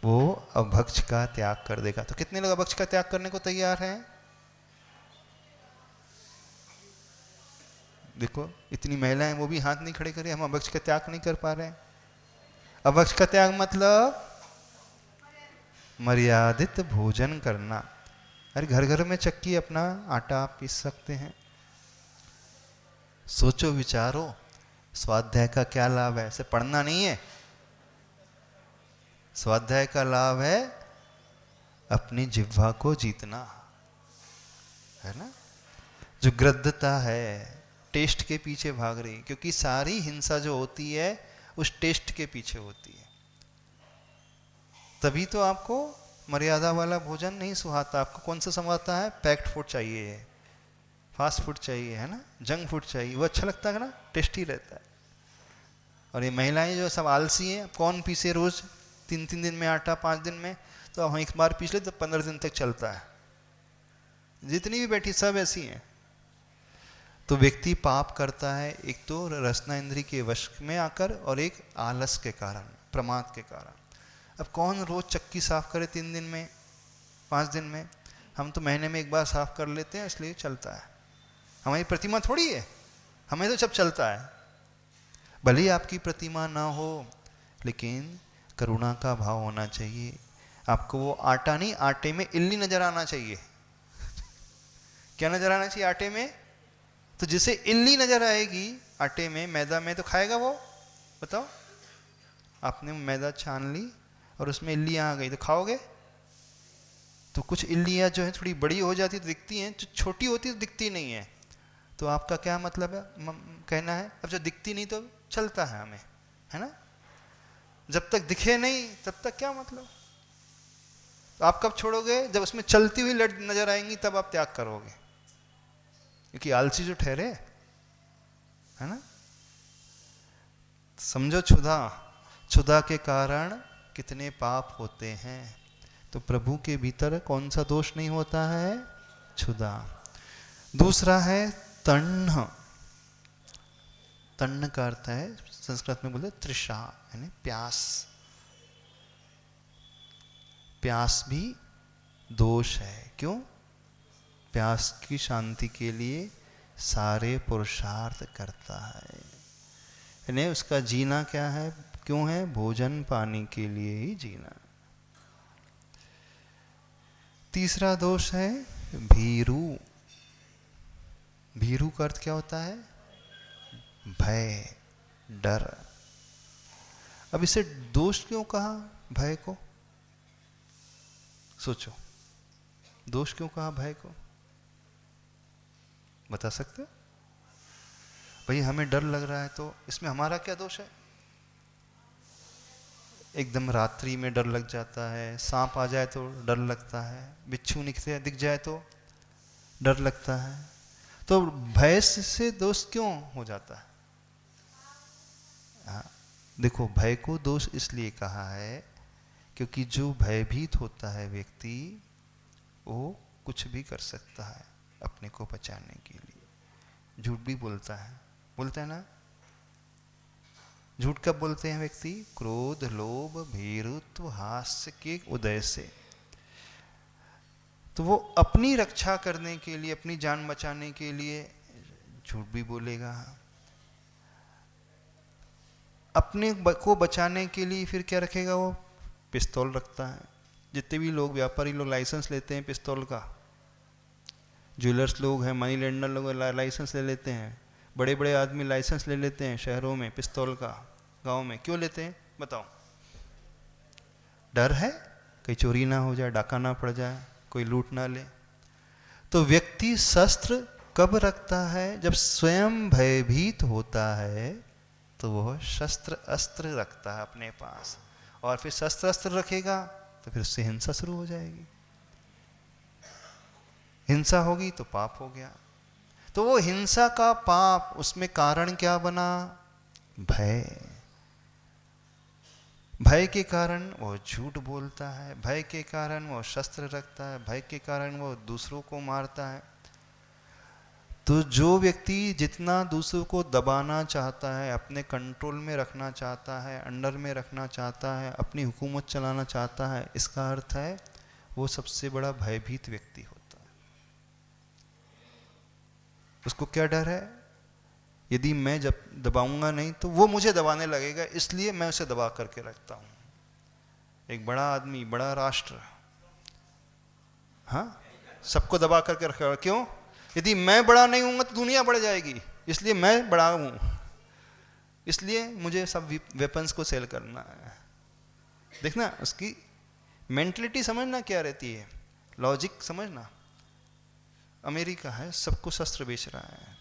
वो अभक्ष का त्याग कर देगा। तो कितने लोग अभक्ष का त्याग करने को तैयार हैं? देखो, इतनी महिलाएं, वो भी हाथ नहीं खड़े करे। हम अभक्ष का त्याग नहीं कर पा रहे हैं। अभक्ष का त्याग मतलब मर्यादित भोजन करना। अरे घर घर में चक्की, अपना आटा आप पीस सकते हैं। सोचो, विचारो, स्वाध्याय का क्या लाभ है? सिर्फ पढ़ना नहीं है। स्वाध्याय का लाभ है अपनी जिह्वा को जीतना, है ना। जो गृद्धता है, टेस्ट के पीछे भाग रही, क्योंकि सारी हिंसा जो होती है उस टेस्ट के पीछे होती है। तभी तो आपको मर्यादा वाला भोजन नहीं सुहाता। आपको कौन सा सुहाता है? पैक्ड फूड चाहिए, फास्ट फूड चाहिए, है ना, जंक फूड चाहिए। वो अच्छा लगता है ना, टेस्टी रहता है। और ये महिलाएं जो सब आलसी हैं, कौन पीसे रोज 3-3 दिन में आटा, 5 दिन में। तो हम एक बार पीस ले तो 15 दिन तक चलता है। जितनी भी बैठी सब ऐसी हैं। तो व्यक्ति पाप करता है, एक तो रसना इंद्री के वश में आकर, और एक आलस के कारण, प्रमाद के कारण। अब कौन रोज चक्की साफ करे 3 दिन में, 5 दिन में? हम तो महीने में एक बार साफ कर लेते हैं, इसलिए चलता है। हमारी प्रतिमा थोड़ी है, हमें तो सब चलता है। भले ही आपकी प्रतिमा ना हो, लेकिन करुणा का भाव होना चाहिए। आपको वो आटा नहीं, आटे में इल्ली नजर आना चाहिए। क्या नजर आना चाहिए आटे में? तो जिसे इल्ली नजर आएगी आटे में, मैदा में, तो खाएगा वो? बताओ, आपने मैदा छान ली और उसमें इल्लियाँ आ गई, तो खाओगे? तो कुछ इल्लियाँ जो है थोड़ी बड़ी हो जाती तो दिखती हैं, जो छोटी होती तो दिखती नहीं है। तो आपका क्या मतलब है कहना है? अब जो दिखती नहीं तो चलता है हमें, है ना। जब तक दिखे नहीं तब तक क्या मतलब? तो आप कब छोड़ोगे? जब उसमें चलती हुई लड़ नजर आएंगी तब आप त्याग करोगे, क्योंकि आलसी जो ठहरे, है ना। समझो, क्षुधा के कारण कितने पाप होते हैं। तो प्रभु के भीतर कौन सा दोष नहीं होता है? क्षुधा। दूसरा है तण्ण। तण्ण का अर्थ है, संस्कृत में बोले तृषा, यानी प्यास। प्यास भी दोष है। क्यों? प्यास की शांति के लिए सारे पुरुषार्थ करता है। यानी उसका जीना क्या है, क्यों है? भोजन पानी के लिए ही जीना। तीसरा दोष है भीरू। भीरू का अर्थ क्या होता है? भय, डर। अब इसे दोष क्यों कहा भय को? सोचो, दोष क्यों कहा भय को? बता सकते हो? भाई हमें डर लग रहा है तो इसमें हमारा क्या दोष है? एकदम रात्रि में डर लग जाता है, सांप आ जाए तो डर लगता है, बिच्छू निकले दिख जाए तो डर लगता है। तो भय से दोष क्यों हो जाता है? हाँ, देखो, भय को दोष इसलिए कहा है क्योंकि जो भयभीत होता है व्यक्ति, वो कुछ भी कर सकता है अपने को बचाने के लिए। झूठ भी बोलता है ना? झूठ कब बोलते हैं व्यक्ति? क्रोध, लोभ, भीरुत्व, हास्य के उदय से। तो वो अपनी रक्षा करने के लिए, अपनी जान बचाने के लिए झूठ भी बोलेगा। अपने को बचाने के लिए फिर क्या रखेगा? वो पिस्तौल रखता है। जितने भी लोग, व्यापारी लोग लाइसेंस लेते हैं पिस्तौल का, ज्वेलर्स लोग हैं, मनी लेंडर लोग लाइसेंस ले लेते हैं, बड़े बड़े आदमी लाइसेंस ले लेते हैं शहरों में पिस्तौल का। गांव में क्यों लेते हैं बताओ? डर है कहीं चोरी ना हो जाए, डाका ना पड़ जाए, कोई लूट ना ले। तो व्यक्ति शस्त्र कब रखता है? जब स्वयं भयभीत होता है तो वह शस्त्र अस्त्र रखता है अपने पास, और फिर शस्त्र अस्त्र रखेगा तो फिर उससे हिंसा शुरू हो जाएगी। हिंसा होगी तो पाप हो गया। तो वो हिंसा का पाप, उसमें कारण क्या बना? भय। भय के कारण वो झूठ बोलता है, भय के कारण वो शस्त्र रखता है, भय के कारण वो दूसरों को मारता है। तो जो व्यक्ति जितना दूसरों को दबाना चाहता है, अपने कंट्रोल में रखना चाहता है, अंडर में रखना चाहता है, अपनी हुकूमत चलाना चाहता है, इसका अर्थ है वो सबसे बड़ा भयभीत व्यक्ति होता है। उसको क्या डर है? यदि मैं जब दबाऊंगा नहीं तो वो मुझे दबाने लगेगा, इसलिए मैं उसे दबा करके रखता हूं। एक बड़ा आदमी, बड़ा राष्ट्र, हाँ, सबको दबा करके रखेगा। क्यों? यदि मैं बड़ा नहीं हूंगा तो दुनिया बढ़ जाएगी, इसलिए मैं बड़ा हूं, इसलिए मुझे सब वेपन्स को सेल करना है। देखना उसकी मेंटलिटी समझना क्या रहती है, लॉजिक समझना। अमेरिका है, सबको शस्त्र बेच रहा है,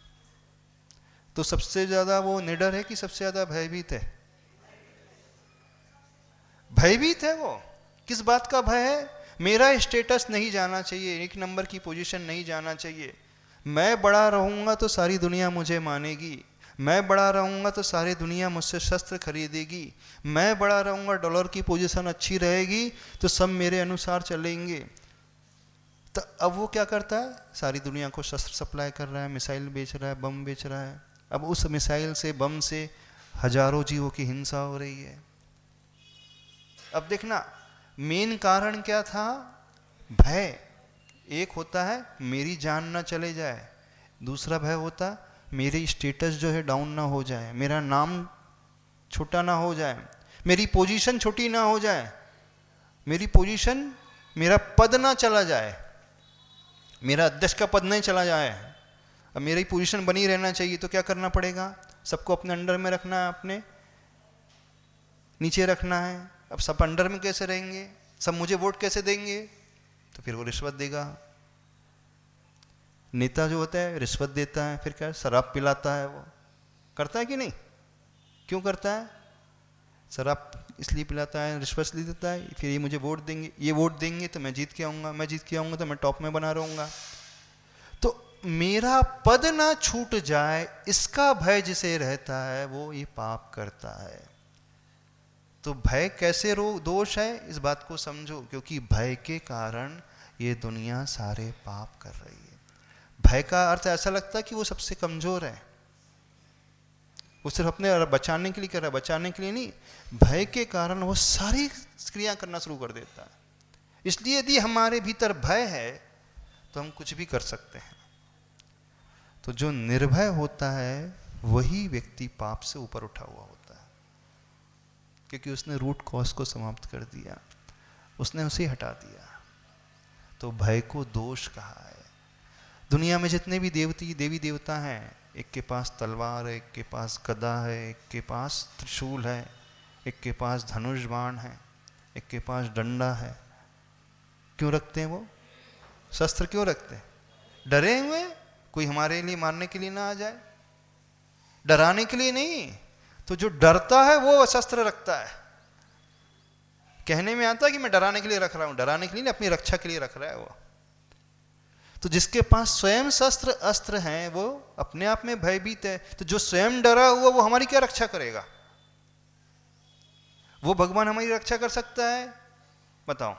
तो सबसे ज्यादा वो निडर है कि सबसे ज्यादा भयभीत है? भयभीत है वो। किस बात का भय है? मेरा स्टेटस नहीं जाना चाहिए, एक नंबर की पोजीशन नहीं जाना चाहिए। मैं बड़ा रहूंगा तो सारी दुनिया मुझे मानेगी, मैं बड़ा रहूंगा तो सारी दुनिया मुझसे शस्त्र खरीदेगी, मैं बड़ा रहूंगा, डॉलर की पोजीशन अच्छी रहेगी तो सब मेरे अनुसार चलेंगे। तो अब वो क्या करता है? सारी दुनिया को शस्त्र सप्लाई कर रहा है, मिसाइल बेच रहा है, बम बेच रहा है। अब उस मिसाइल से, बम से हजारों जीवों की हिंसा हो रही है। अब देखना मेन कारण क्या था? भय। एक होता है मेरी जान ना चले जाए, दूसरा भय होता मेरी स्टेटस जो है डाउन ना हो जाए, मेरा नाम छोटा ना हो जाए, मेरी पोजीशन छोटी ना हो जाए, मेरी पोजीशन, मेरा पद ना चला जाए, मेरा अध्यक्ष का पद नहीं चला जाए। अब मेरी पोजीशन बनी रहना चाहिए तो क्या करना पड़ेगा? सबको अपने अंडर में रखना है, अपने नीचे रखना है। अब सब अंडर में कैसे रहेंगे? सब मुझे वोट कैसे देंगे? तो फिर वो रिश्वत देगा। नेता जो होता है रिश्वत देता है, फिर क्या? शराब पिलाता है। वो करता है कि नहीं? क्यों करता है? शराब इसलिए पिलाता है, रिश्वत इसलिए देता है, फिर ये मुझे वोट देंगे, ये वोट देंगे तो मैं जीत के आऊँगा, मैं जीत के आऊँगा तो मैं टॉप में बना रहूँगा। तो मेरा पद ना छूट जाए, इसका भय जिसे रहता है वो ये पाप करता है। तो भय कैसे दोष है, इस बात को समझो, क्योंकि भय के कारण ये दुनिया सारे पाप कर रही है। भय का अर्थ ऐसा लगता है कि वो सबसे कमजोर है, वो सिर्फ अपने बचाने के लिए कर रहा है, बचाने के लिए नहीं, भय के कारण वो सारी क्रिया करना शुरू कर देता है। इसलिए यदि हमारे भीतर भय है तो हम कुछ भी कर सकते हैं। तो जो निर्भय होता है वही व्यक्ति पाप से ऊपर उठा हुआ होता है, क्योंकि उसने रूट कॉज को समाप्त कर दिया, उसने उसे हटा दिया। तो भय को दोष कहा है। दुनिया में जितने भी देवी देवता हैं, एक के पास तलवार है, एक के पास गदा है, एक के पास त्रिशूल है, एक के पास धनुष बाण है, एक के पास डंडा है। क्यों रखते हैं वो शस्त्र? क्यों रखते हैं? डरे हुए, कोई हमारे लिए मारने के लिए ना आ जाए, डराने के लिए नहीं। तो जो डरता है वो शस्त्र रखता है। कहने में आता है कि मैं डराने के लिए रख रहा हूं, डराने के लिए नहीं, अपनी रक्षा के लिए रख रहा है वो। तो जिसके पास स्वयं शस्त्र अस्त्र हैं वो अपने आप में भयभीत है। तो जो स्वयं डरा हुआ वो हमारी क्या रक्षा करेगा? वो भगवान हमारी रक्षा कर सकता है? बताओ।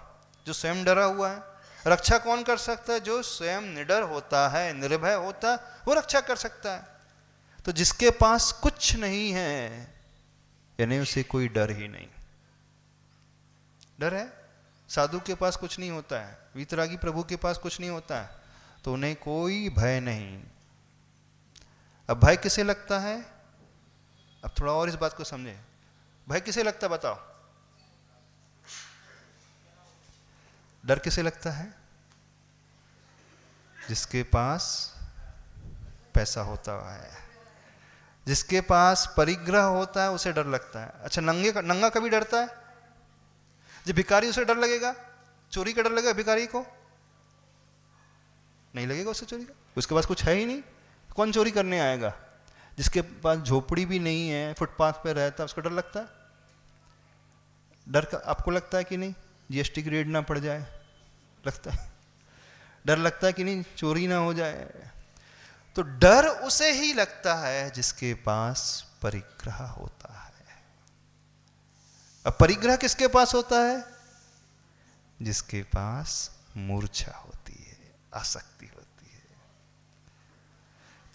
जो स्वयं डरा हुआ है, रक्षा कौन कर सकता है? जो स्वयं निडर होता है, निर्भय होता है, वो रक्षा कर सकता है। तो जिसके पास कुछ नहीं है, यानी उसे कोई डर ही नहीं। डर है? साधु के पास कुछ नहीं होता है, वीतरागी प्रभु के पास कुछ नहीं होता है, तो उन्हें कोई भय नहीं। अब भय किसे लगता है? अब थोड़ा और इस बात को समझे। भय किसे लगता है बताओ? डर किसे लगता है? जिसके पास पैसा होता है, जिसके पास परिग्रह होता है, उसे डर लगता है। अच्छा, नंगा कभी डरता है? जब भिखारी, उसे डर लगेगा? चोरी का डर लगेगा भिखारी को? नहीं लगेगा उसे चोरी का, उसके पास कुछ है ही नहीं, कौन चोरी करने आएगा? जिसके पास झोपड़ी भी नहीं है, फुटपाथ पे रहता है, उसको डर लगता है? डर का आपको लगता है कि नहीं? जीएसटी की रेड ना पड़ जाए, लगता है? डर लगता है कि नहीं? चोरी ना हो जाए। तो डर उसे ही लगता है जिसके पास परिग्रह होता है। अब परिग्रह किसके पास होता है? जिसके पास मूर्छा होती है, आसक्ति होती है।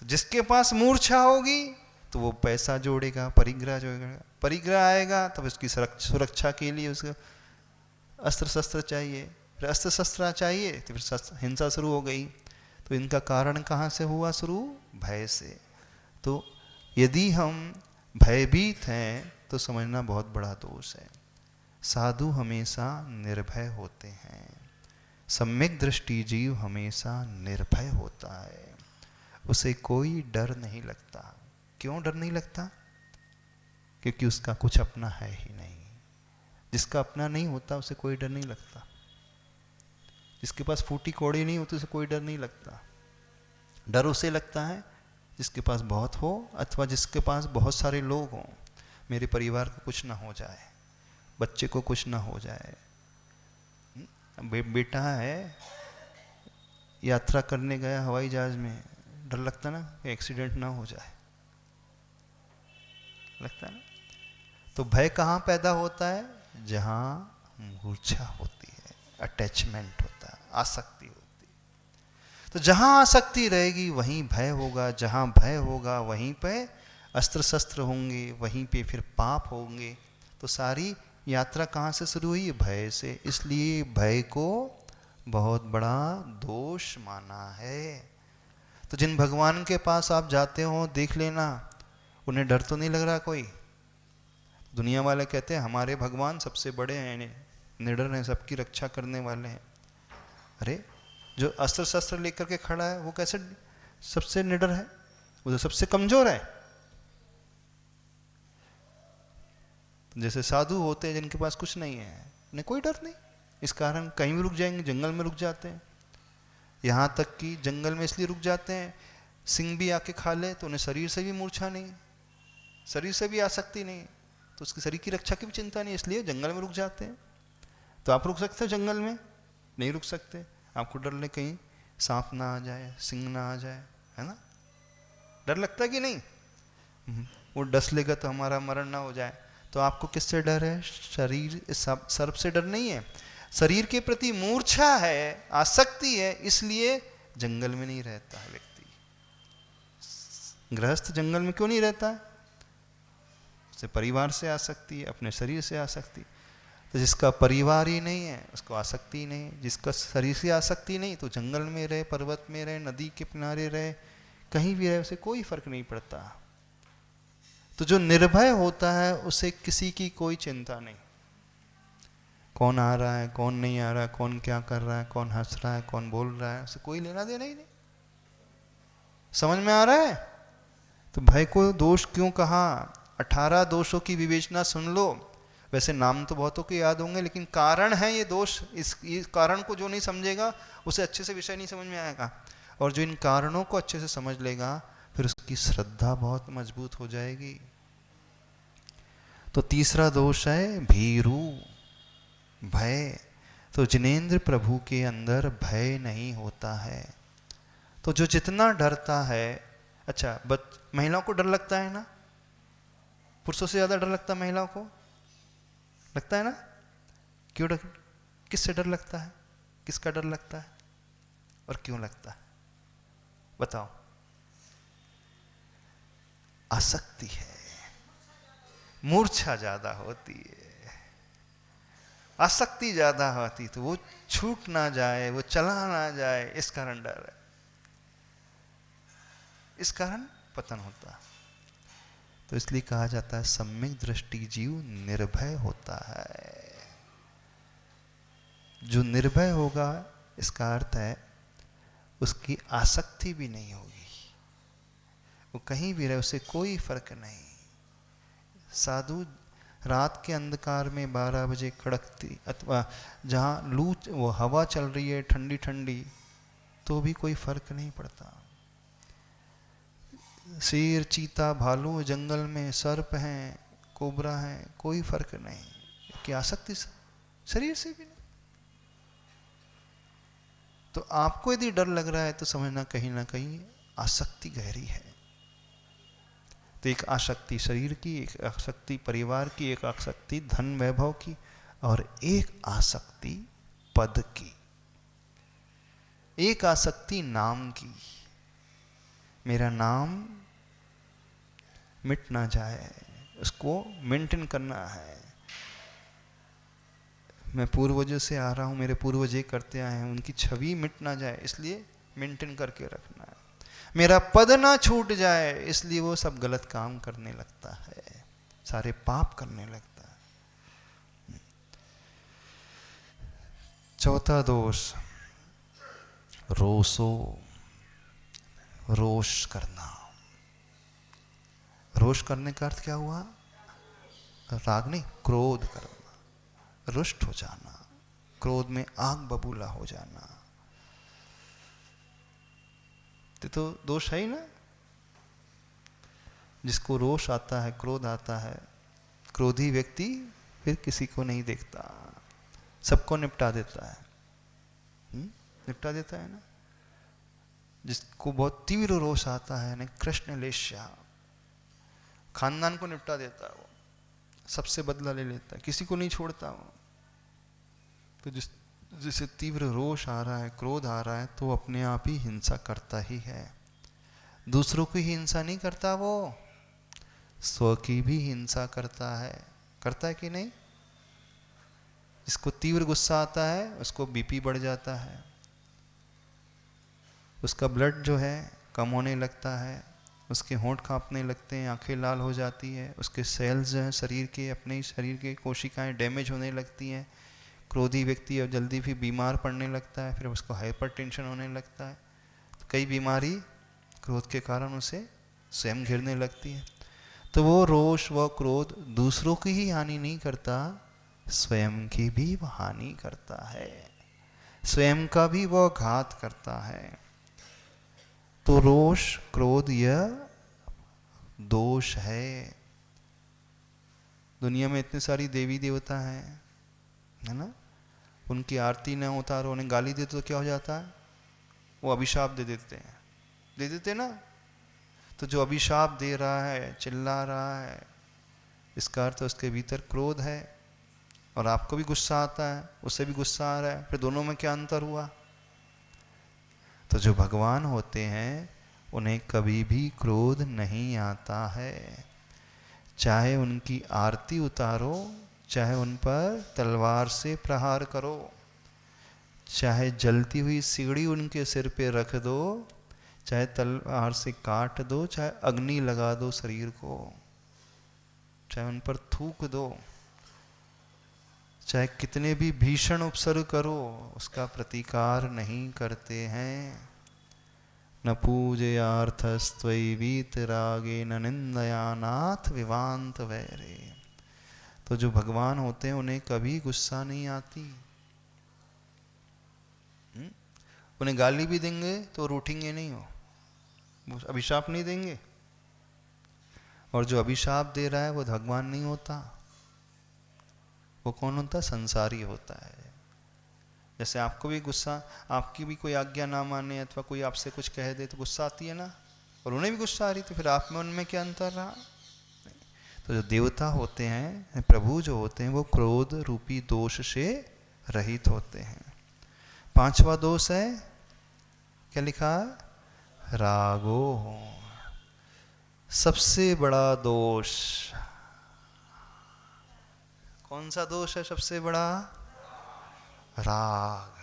तो जिसके पास मूर्छा होगी तो वो पैसा जोड़ेगा, परिग्रह जोड़ेगा। परिग्रह आएगा तब उसकी सुरक्षा के लिए उसको अस्त्र शस्त्र चाहिए, फिर अस्त्र शस्त्र चाहिए तो फिर हिंसा शुरू हो गई। तो इनका कारण कहाँ से हुआ शुरू? भय से। तो यदि हम भयभीत हैं तो समझना बहुत बड़ा दोष है। साधु हमेशा निर्भय होते हैं, सम्यक दृष्टि जीव हमेशा निर्भय होता है, उसे कोई डर नहीं लगता। क्यों डर नहीं लगता? क्योंकि उसका कुछ अपना है ही नहीं। जिसका अपना नहीं होता उसे कोई डर नहीं लगता। जिसके पास फूटी कौड़ी नहीं होती उसे कोई डर नहीं लगता। डर उसे लगता है जिसके पास बहुत हो, अथवा जिसके पास बहुत सारे लोग हों। मेरे परिवार को कुछ ना हो जाए, बच्चे को कुछ ना हो जाए। बेटा है, यात्रा करने गया हवाई जहाज में, डर लगता ना एक्सीडेंट ना हो जाए, लगता है ना? तो भय कहाँ पैदा होता है? जहाँ मूर्छा होती है, अटैचमेंट होता है, आसक्ति होती है। तो जहाँ आसक्ति रहेगी वहीं भय होगा, जहाँ भय होगा वहीं पे अस्त्र शस्त्र होंगे, वहीं पे फिर पाप होंगे। तो सारी यात्रा कहाँ से शुरू हुई? भय से। इसलिए भय को बहुत बड़ा दोष माना है। तो जिन भगवान के पास आप जाते हो देख लेना, उन्हें डर तो नहीं लग रहा कोई? दुनिया वाले कहते हैं हमारे भगवान सबसे बड़े हैं, निडर हैं, सबकी रक्षा करने वाले हैं। अरे जो अस्त्र शस्त्र लेकर के खड़ा है वो कैसे सबसे निडर है? वो तो सबसे कमजोर है। जैसे साधु होते हैं जिनके पास कुछ नहीं है, उन्हें कोई डर नहीं, इस कारण कहीं भी रुक जाएंगे, जंगल में रुक जाते हैं। यहाँ तक कि जंगल में इसलिए रुक जाते हैं, सिंह भी आके खा ले तो उन्हें शरीर से भी मूर्छा नहीं, शरीर से भी आसक्ति नहीं, तो उसके शरीर की रक्षा की भी चिंता नहीं, इसलिए जंगल में रुक जाते हैं। तो आप रुक सकते हो जंगल में? नहीं रुक सकते। आपको डर लगे कहीं सांप ना आ जाए, सिंह ना आ जाए, है ना? डर लगता है कि नहीं? वो डस लेगा तो हमारा मरण ना हो जाए। तो आपको किससे डर है? शरीर सर्प से डर नहीं है, शरीर के प्रति मूर्छा है, आसक्ति है, इसलिए जंगल में नहीं रहता है व्यक्ति। गृहस्थ जंगल में क्यों नहीं रहता है? उसे परिवार से आसक्ति है, अपने शरीर से आसक्ति। तो जिसका परिवार ही नहीं है उसको आसक्ति ही नहीं, जिसका शरीर से आसक्ति नहीं तो जंगल में रहे, पर्वत में रहे, नदी के किनारे रहे, कहीं भी रहे, उसे कोई फर्क नहीं पड़ता। तो जो निर्भय होता है उसे किसी की कोई चिंता नहीं, कौन आ रहा है कौन नहीं आ रहा है, कौन क्या कर रहा है, कौन हंस रहा है कौन बोल रहा है, उसे कोई लेना देना ही नहीं। समझ में आ रहा है? तो भय को दोष क्यों कहा? 18 दोषों की विवेचना सुन लो। वैसे नाम तो बहुतों के याद होंगे, लेकिन कारण है ये दोष। इस कारण को जो नहीं समझेगा उसे अच्छे से विषय नहीं समझ में आएगा, और जो इन कारणों को अच्छे से समझ लेगा फिर उसकी श्रद्धा बहुत मजबूत हो जाएगी। तो तीसरा दोष है भीरु, भय। तो जिनेंद्र प्रभु के अंदर भय नहीं होता है। तो जो जितना डरता है, अच्छा महिलाओं को डर लगता है ना, पुरुषों से ज्यादा डर लगता है महिलाओं को, लगता है ना? क्यों डर? किससे डर लगता है? किसका डर लगता है और क्यों लगता है? बताओ। आसक्ति है, मूर्छा ज्यादा होती है, आसक्ति ज्यादा होती, तो वो छूट ना जाए, वो चला ना जाए, इस कारण डर है, इस कारण पतन होता है। तो इसलिए कहा जाता है सम्यक दृष्टि जीव निर्भय होता है। जो निर्भय होगा इसका अर्थ है उसकी आसक्ति भी नहीं होगी, वो कहीं भी रहे उसे कोई फर्क नहीं। साधु रात के अंधकार में 12 बजे कड़कती अथवा जहाँ लू वो हवा चल रही है ठंडी ठंडी, तो भी कोई फर्क नहीं पड़ता। शेर चीता भालू जंगल में, सर्प हैं कोबरा हैं, कोई फर्क नहीं, कि आसक्ति शरीर से भी नहीं। तो आपको यदि डर लग रहा है तो समझना कहीं ना कहीं आसक्ति गहरी है। तो एक आसक्ति शरीर की, एक आसक्ति परिवार की, एक आसक्ति धन वैभव की, और एक आसक्ति पद की, एक आसक्ति नाम की। मेरा नाम मिट ना जाए, उसको मेंटेन करना है। मैं पूर्वजों से आ रहा हूं, मेरे पूर्वज ये करते आए हैं, उनकी छवि मिट ना जाए इसलिए मेंटेन करके रखना है। मेरा पद ना छूट जाए इसलिए वो सब गलत काम करने लगता है, सारे पाप करने लगता है। चौथा दोष रोषो, रोष करना। रोष करने का अर्थ क्या हुआ? राग नहीं, क्रोध करना, रुष्ट हो जाना, क्रोध में आग बबूला हो जाना, तो दोष है ही ना। जिसको रोष आता है, क्रोध आता है, क्रोधी व्यक्ति फिर किसी को नहीं देखता, सबको निपटा देता है। निपटा देता है ना। जिसको बहुत तीव्र रोष आता है ना, कृष्ण लेश्या, खानदान को निपटा देता है, वो सबसे बदला ले लेता है, किसी को नहीं छोड़ता वो। तो जिसे तीव्र रोष आ रहा है, क्रोध आ रहा है, तो अपने आप ही हिंसा करता ही है। दूसरों की हिंसा नहीं करता, वो स्व की भी हिंसा करता है कि नहीं? जिसको तीव्र गुस्सा आता है उसको बीपी बढ़ जाता है, उसका ब्लड जो है कम होने लगता है, उसके होंठ कांपने लगते हैं, आंखें लाल हो जाती है, उसके सेल्स जो हैं शरीर के, अपने शरीर के कोशिकाएं डैमेज होने लगती हैं। क्रोधी व्यक्ति अब जल्दी भी बीमार पड़ने लगता है, फिर उसको हाइपरटेंशन होने लगता है। तो कई बीमारी क्रोध के कारण उसे स्वयं घिरने लगती है। तो वो रोष व क्रोध दूसरों की ही हानि नहीं करता, स्वयं की भी हानि करता है, स्वयं का भी वह घात करता है। तो रोष क्रोध यह दोष है। दुनिया में इतने सारी देवी देवता हैं, है ना, उनकी आरती न उतारो, उन्हें गाली दे तो क्या हो जाता है? वो अभिशाप दे देते ना। तो जो अभिशाप दे रहा है, चिल्ला रहा है, इसका अर्थ उसके भीतर क्रोध है, और आपको भी गुस्सा आता है, उससे भी गुस्सा आ रहा है, फिर दोनों में क्या अंतर हुआ? तो जो भगवान होते हैं उन्हें कभी भी क्रोध नहीं आता है, चाहे उनकी आरती उतारो चाहे उन पर तलवार से प्रहार करो, चाहे जलती हुई सिगड़ी उनके सिर पे रख दो, चाहे तलवार से काट दो, चाहे अग्नि लगा दो शरीर को, चाहे उन पर थूक दो, चाहे कितने भी भीषण उपसर्ग करो, उसका प्रतिकार नहीं करते हैं। न पूजयार्थस्त्वयि वीतरागे न निंदया नाथ विवांत वैरे। तो जो भगवान होते हैं उन्हें कभी गुस्सा नहीं आती। उन्हें गाली भी देंगे तो रूठेंगे नहीं, वो अभिशाप नहीं देंगे। और जो अभिशाप दे रहा है वो भगवान नहीं होता, वो कौन होता? संसारी होता है। जैसे आपको भी गुस्सा, आपकी भी कोई आज्ञा ना माने अथवा कोई आपसे कुछ कह दे तो गुस्सा आती है ना, और उन्हें भी गुस्सा आ रही, तो फिर आप में उनमें क्या अंतर रहा? तो जो देवता होते हैं, प्रभु जो होते हैं, वो क्रोध रूपी दोष से रहित होते हैं। 5वां दोष है, क्या लिखा? रागो। सबसे बड़ा दोष कौन सा दोष है? सबसे बड़ा राग।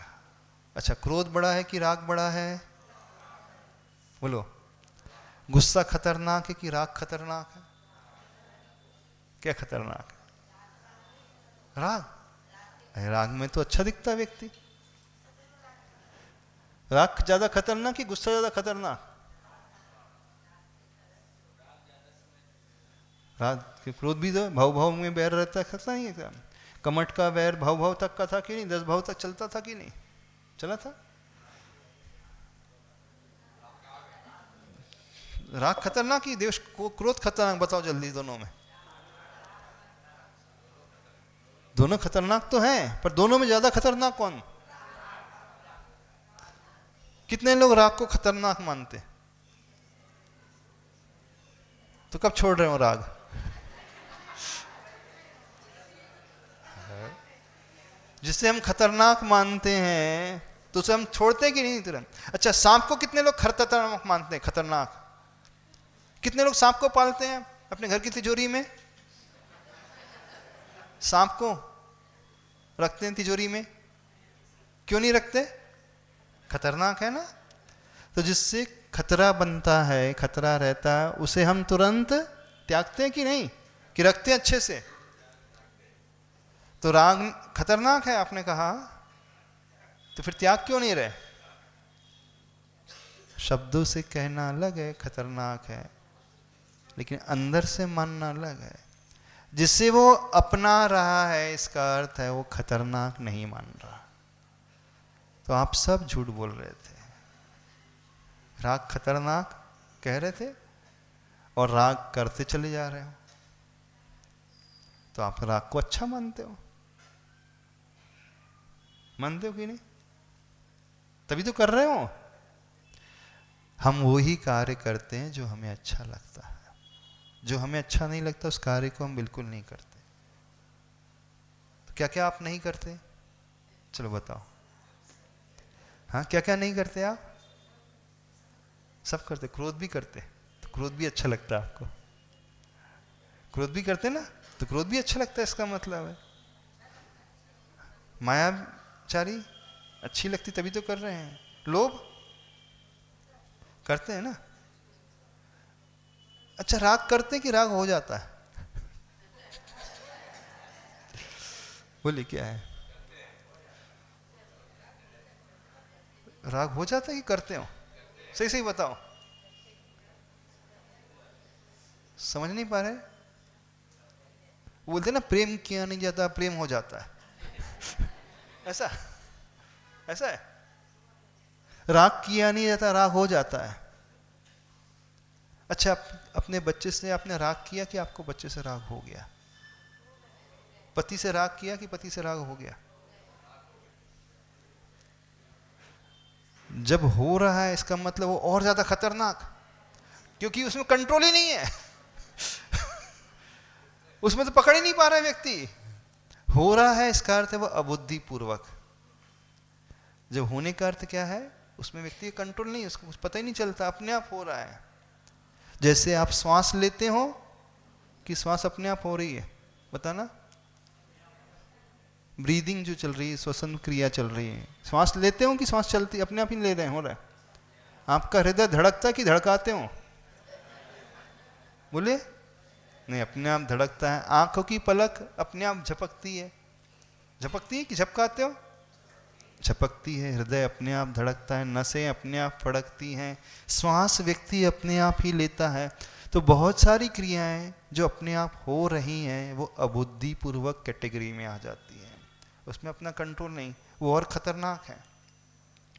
अच्छा, क्रोध बड़ा है कि राग बड़ा है? बोलो। गुस्सा खतरनाक है कि राग खतरनाक है? क्या खतरनाक है? राग। राग में तो अच्छा दिखता है व्यक्ति। राग ज्यादा खतरनाक कि गुस्सा ज्यादा खतरनाक? राग के क्रोध भी तो भाव भाव में बैर रहता है, खतरा नहीं है क्या? कमट का बैर भाव भाव तक का था कि नहीं? 10 भाव तक चलता था कि नहीं? चला था। राग खतरनाक कि देश को क्रोध खतरनाक? बताओ जल्दी। दोनों में, दोनों खतरनाक तो हैं, पर दोनों में ज्यादा खतरनाक कौन? कितने लोग राग को खतरनाक मानते? तो कब छोड़ रहे हो राग? जिसे हम खतरनाक मानते हैं तो उसे हम छोड़ते हैं कि नहीं तुरंत? अच्छा, सांप को कितने लोग खतरनाक मानते हैं? खतरनाक। कितने लोग सांप को पालते हैं अपने घर की तिजोरी में? सांप को रखते हैं तिजोरी में, क्यों नहीं रखते? खतरनाक है ना। तो जिससे खतरा बनता है, खतरा रहता है, उसे हम तुरंत त्यागते हैं कि नहीं? कि रखते हैं अच्छे से? तो राग खतरनाक है आपने कहा, तो फिर त्याग क्यों नहीं रहे? शब्दों से कहना अलग है, खतरनाक है, लेकिन अंदर से मानना अलग है। जिससे वो अपना रहा है, इसका अर्थ है वो खतरनाक नहीं मान रहा। तो आप सब झूठ बोल रहे थे। राग खतरनाक कह रहे थे और राग करते चले जा रहे हो, तो आप राग को अच्छा मानते हो। मानते हो कि नहीं? तभी तो कर रहे हो। हम वही कार्य करते हैं जो हमें अच्छा लगता है। जो हमें अच्छा नहीं लगता उस कार्य को हम बिल्कुल नहीं करते। तो क्या क्या आप नहीं करते? चलो बताओ। हाँ, क्या क्या नहीं करते आप? सब करते। क्रोध भी करते, तो क्रोध भी अच्छा लगता है आपको? क्रोध भी करते ना, तो क्रोध भी अच्छा लगता है, इसका मतलब है। मायाचारी अच्छी लगती तभी तो कर रहे हैं। लोभ करते हैं ना। अच्छा, राग करते हैं कि राग हो जाता है? बोलिए क्या है? राग हो जाता है कि करते हो? सही सही बताओ। समझ नहीं पा रहे? बोलते ना प्रेम किया नहीं जाता, प्रेम हो जाता है। ऐसा ऐसा है? राग किया नहीं जाता, राग हो जाता है। अच्छा, अपने बच्चे से आपने राग किया कि आपको बच्चे से राग हो गया? पति से राग किया कि पति से राग हो गया? जब हो रहा है इसका मतलब वो और ज्यादा खतरनाक, क्योंकि उसमें कंट्रोल ही नहीं है। उसमें तो पकड़ ही नहीं पा रहा है व्यक्ति। हो रहा है इसका अर्थ है वो अबुद्धि पूर्वक। जब होने का अर्थ क्या है? उसमें व्यक्ति का कंट्रोल नहीं है, उसको कुछ पता ही नहीं चलता, अपने आप हो रहा है। जैसे आप श्वास लेते हो कि श्वास अपने आप हो रही है? बताना। ब्रीदिंग जो चल रही है, श्वसन क्रिया चल रही है, श्वास लेते हो कि श्वास चलती अपने आप ही ले रहे हो रहा है? आपका हृदय धड़कता कि धड़काते हो? बोले नहीं, अपने आप धड़कता है। आंखों की पलक अपने आप झपकती है, झपकती है कि झपकाते हो? झपकती है। हृदय अपने आप धड़कता है, नसें अपने आप फड़कती हैं, श्वास व्यक्ति अपने आप ही लेता है। तो बहुत सारी क्रियाएं जो अपने आप हो रही हैं वो अबुद्धिपूर्वक कैटेगरी में आ जाती हैं, उसमें अपना कंट्रोल नहीं। वो और खतरनाक है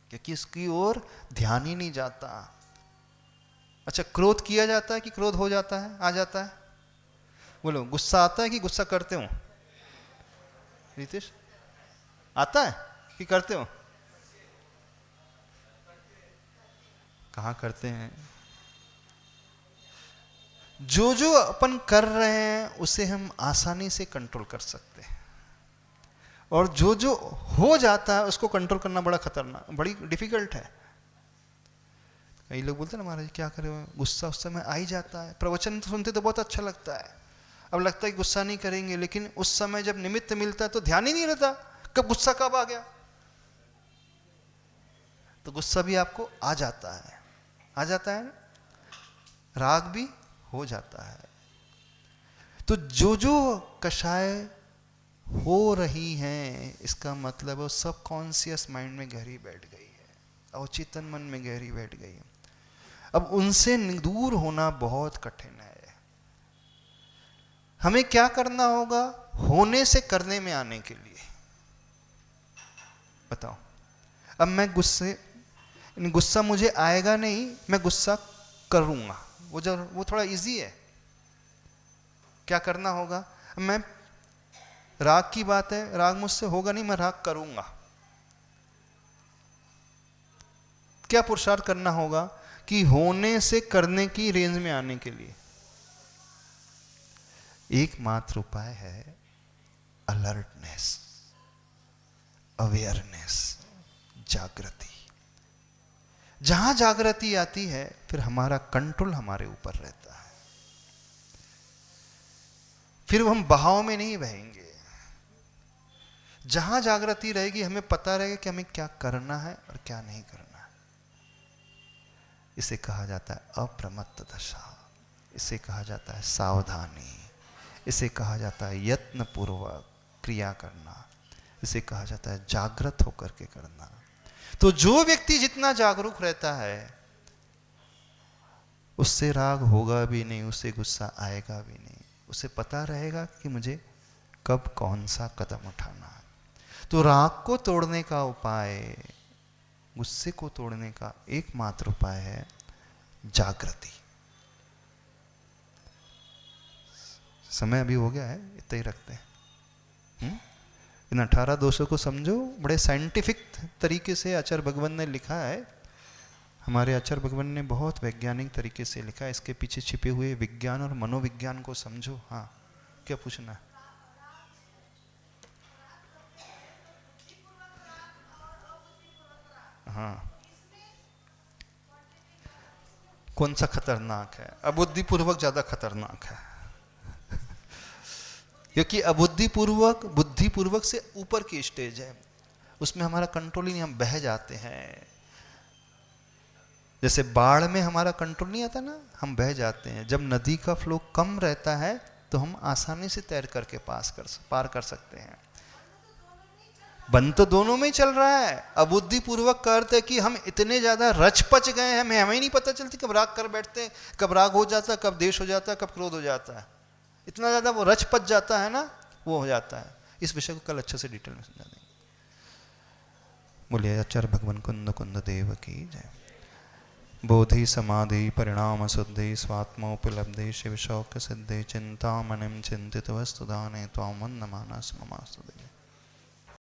क्योंकि इसकी ओर ध्यान ही नहीं जाता। अच्छा, क्रोध किया जाता है कि क्रोध हो जाता है, आ जाता है? बोलो, गुस्सा आता है कि गुस्सा करते हो? रितेश, आता है कि करते हो? कहाँ करते हैं? जो जो अपन कर रहे हैं उसे हम आसानी से कंट्रोल कर सकते हैं, और जो जो हो जाता है उसको कंट्रोल करना बड़ा खतरनाक, बड़ी डिफिकल्ट है। कई लोग बोलते हैं ना, महाराज क्या करें, गुस्सा उस समय आ ही जाता है। प्रवचन तो सुनते तो बहुत अच्छा लगता है, अब लगता है कि गुस्सा नहीं करेंगे, लेकिन उस समय जब निमित्त मिलता है तो ध्यान ही नहीं रहता कब गुस्सा कब आ गया। तो गुस्सा भी आपको आ जाता है, आ जाता है, राग भी हो जाता है। तो जो जो कषाय हो रही हैं, इसका मतलब वो सब कॉन्शियस माइंड में गहरी बैठ गई है, अवचेतन मन में गहरी बैठ गई है। अब उनसे दूर होना बहुत कठिन है। हमें क्या करना होगा होने से करने में आने के लिए? बताओ। अब मैं गुस्सा मुझे आएगा नहीं, मैं गुस्सा करूंगा, वो थोड़ा इजी है। क्या करना होगा? मैं, राग की बात है, राग मुझसे होगा नहीं, मैं राग करूंगा। क्या पुरुषार्थ करना होगा कि होने से करने की रेंज में आने के लिए? एकमात्र उपाय है अलर्टनेस, अवेयरनेस, जागृति। जहां जागृति आती है फिर हमारा कंट्रोल हमारे ऊपर रहता है, फिर हम बहाव में नहीं बहेंगे। जहां जागृति रहेगी हमें पता रहेगा कि हमें क्या करना है और क्या नहीं करना है। इसे कहा जाता है अप्रमत्त दशा, इसे कहा जाता है सावधानी, इसे कहा जाता है यत्न पूर्वक क्रिया करना, इसे कहा जाता है जागृत होकर के करना। तो जो व्यक्ति जितना जागरूक रहता है उससे राग होगा भी नहीं, उससे गुस्सा आएगा भी नहीं, उसे पता रहेगा कि मुझे कब कौन सा कदम उठाना है। तो राग को तोड़ने का उपाय, गुस्से को तोड़ने का एकमात्र उपाय है जागृति। समय अभी हो गया है, इतना ही रखते हैं। इन 18 दोषों को समझो। बड़े साइंटिफिक तरीके से आचार्य भगवान ने लिखा है, हमारे आचार्य भगवान ने बहुत वैज्ञानिक तरीके से लिखा है। इसके पीछे छिपे हुए विज्ञान और मनोविज्ञान को समझो। हाँ, क्या पूछना है? हाँ, कौन सा खतरनाक है? अबुद्धिपूर्वक ज्यादा खतरनाक है क्योंकि अबुद्धिपूर्वक बुद्धिपूर्वक से ऊपर की स्टेज है, उसमें हमारा कंट्रोल ही नहीं, हम बह जाते हैं। जैसे बाढ़ में हमारा कंट्रोल नहीं आता ना, हम बह जाते हैं। जब नदी का फ्लो कम रहता है तो हम आसानी से तैर करके पार कर सकते हैं। बन तो दोनों में ही चल रहा है। अबुद्धिपूर्वक का अर्थ है कि हम इतने ज्यादा रचपच गए हैं, हमें ही नहीं पता चलती कब राग कर बैठते हैं, कब राग हो जाता है, कब देश हो जाता है, कब क्रोध हो जाता है। इतना ज्यादा वो रचपच जाता है ना, वो हो जाता है। इस विषय को कल अच्छे से डिटेल में समझा देंगे। बोलिए आचार्य भगवान कुंद कुंद देव की जय। बोधि समाधि परिणाम शुद्धि स्वात्मोपलब्धि शिव शौक सिद्धि चिंतामणिं चिंतित वस्तुदाने त्वां वन्दमानस् ममास्तुते।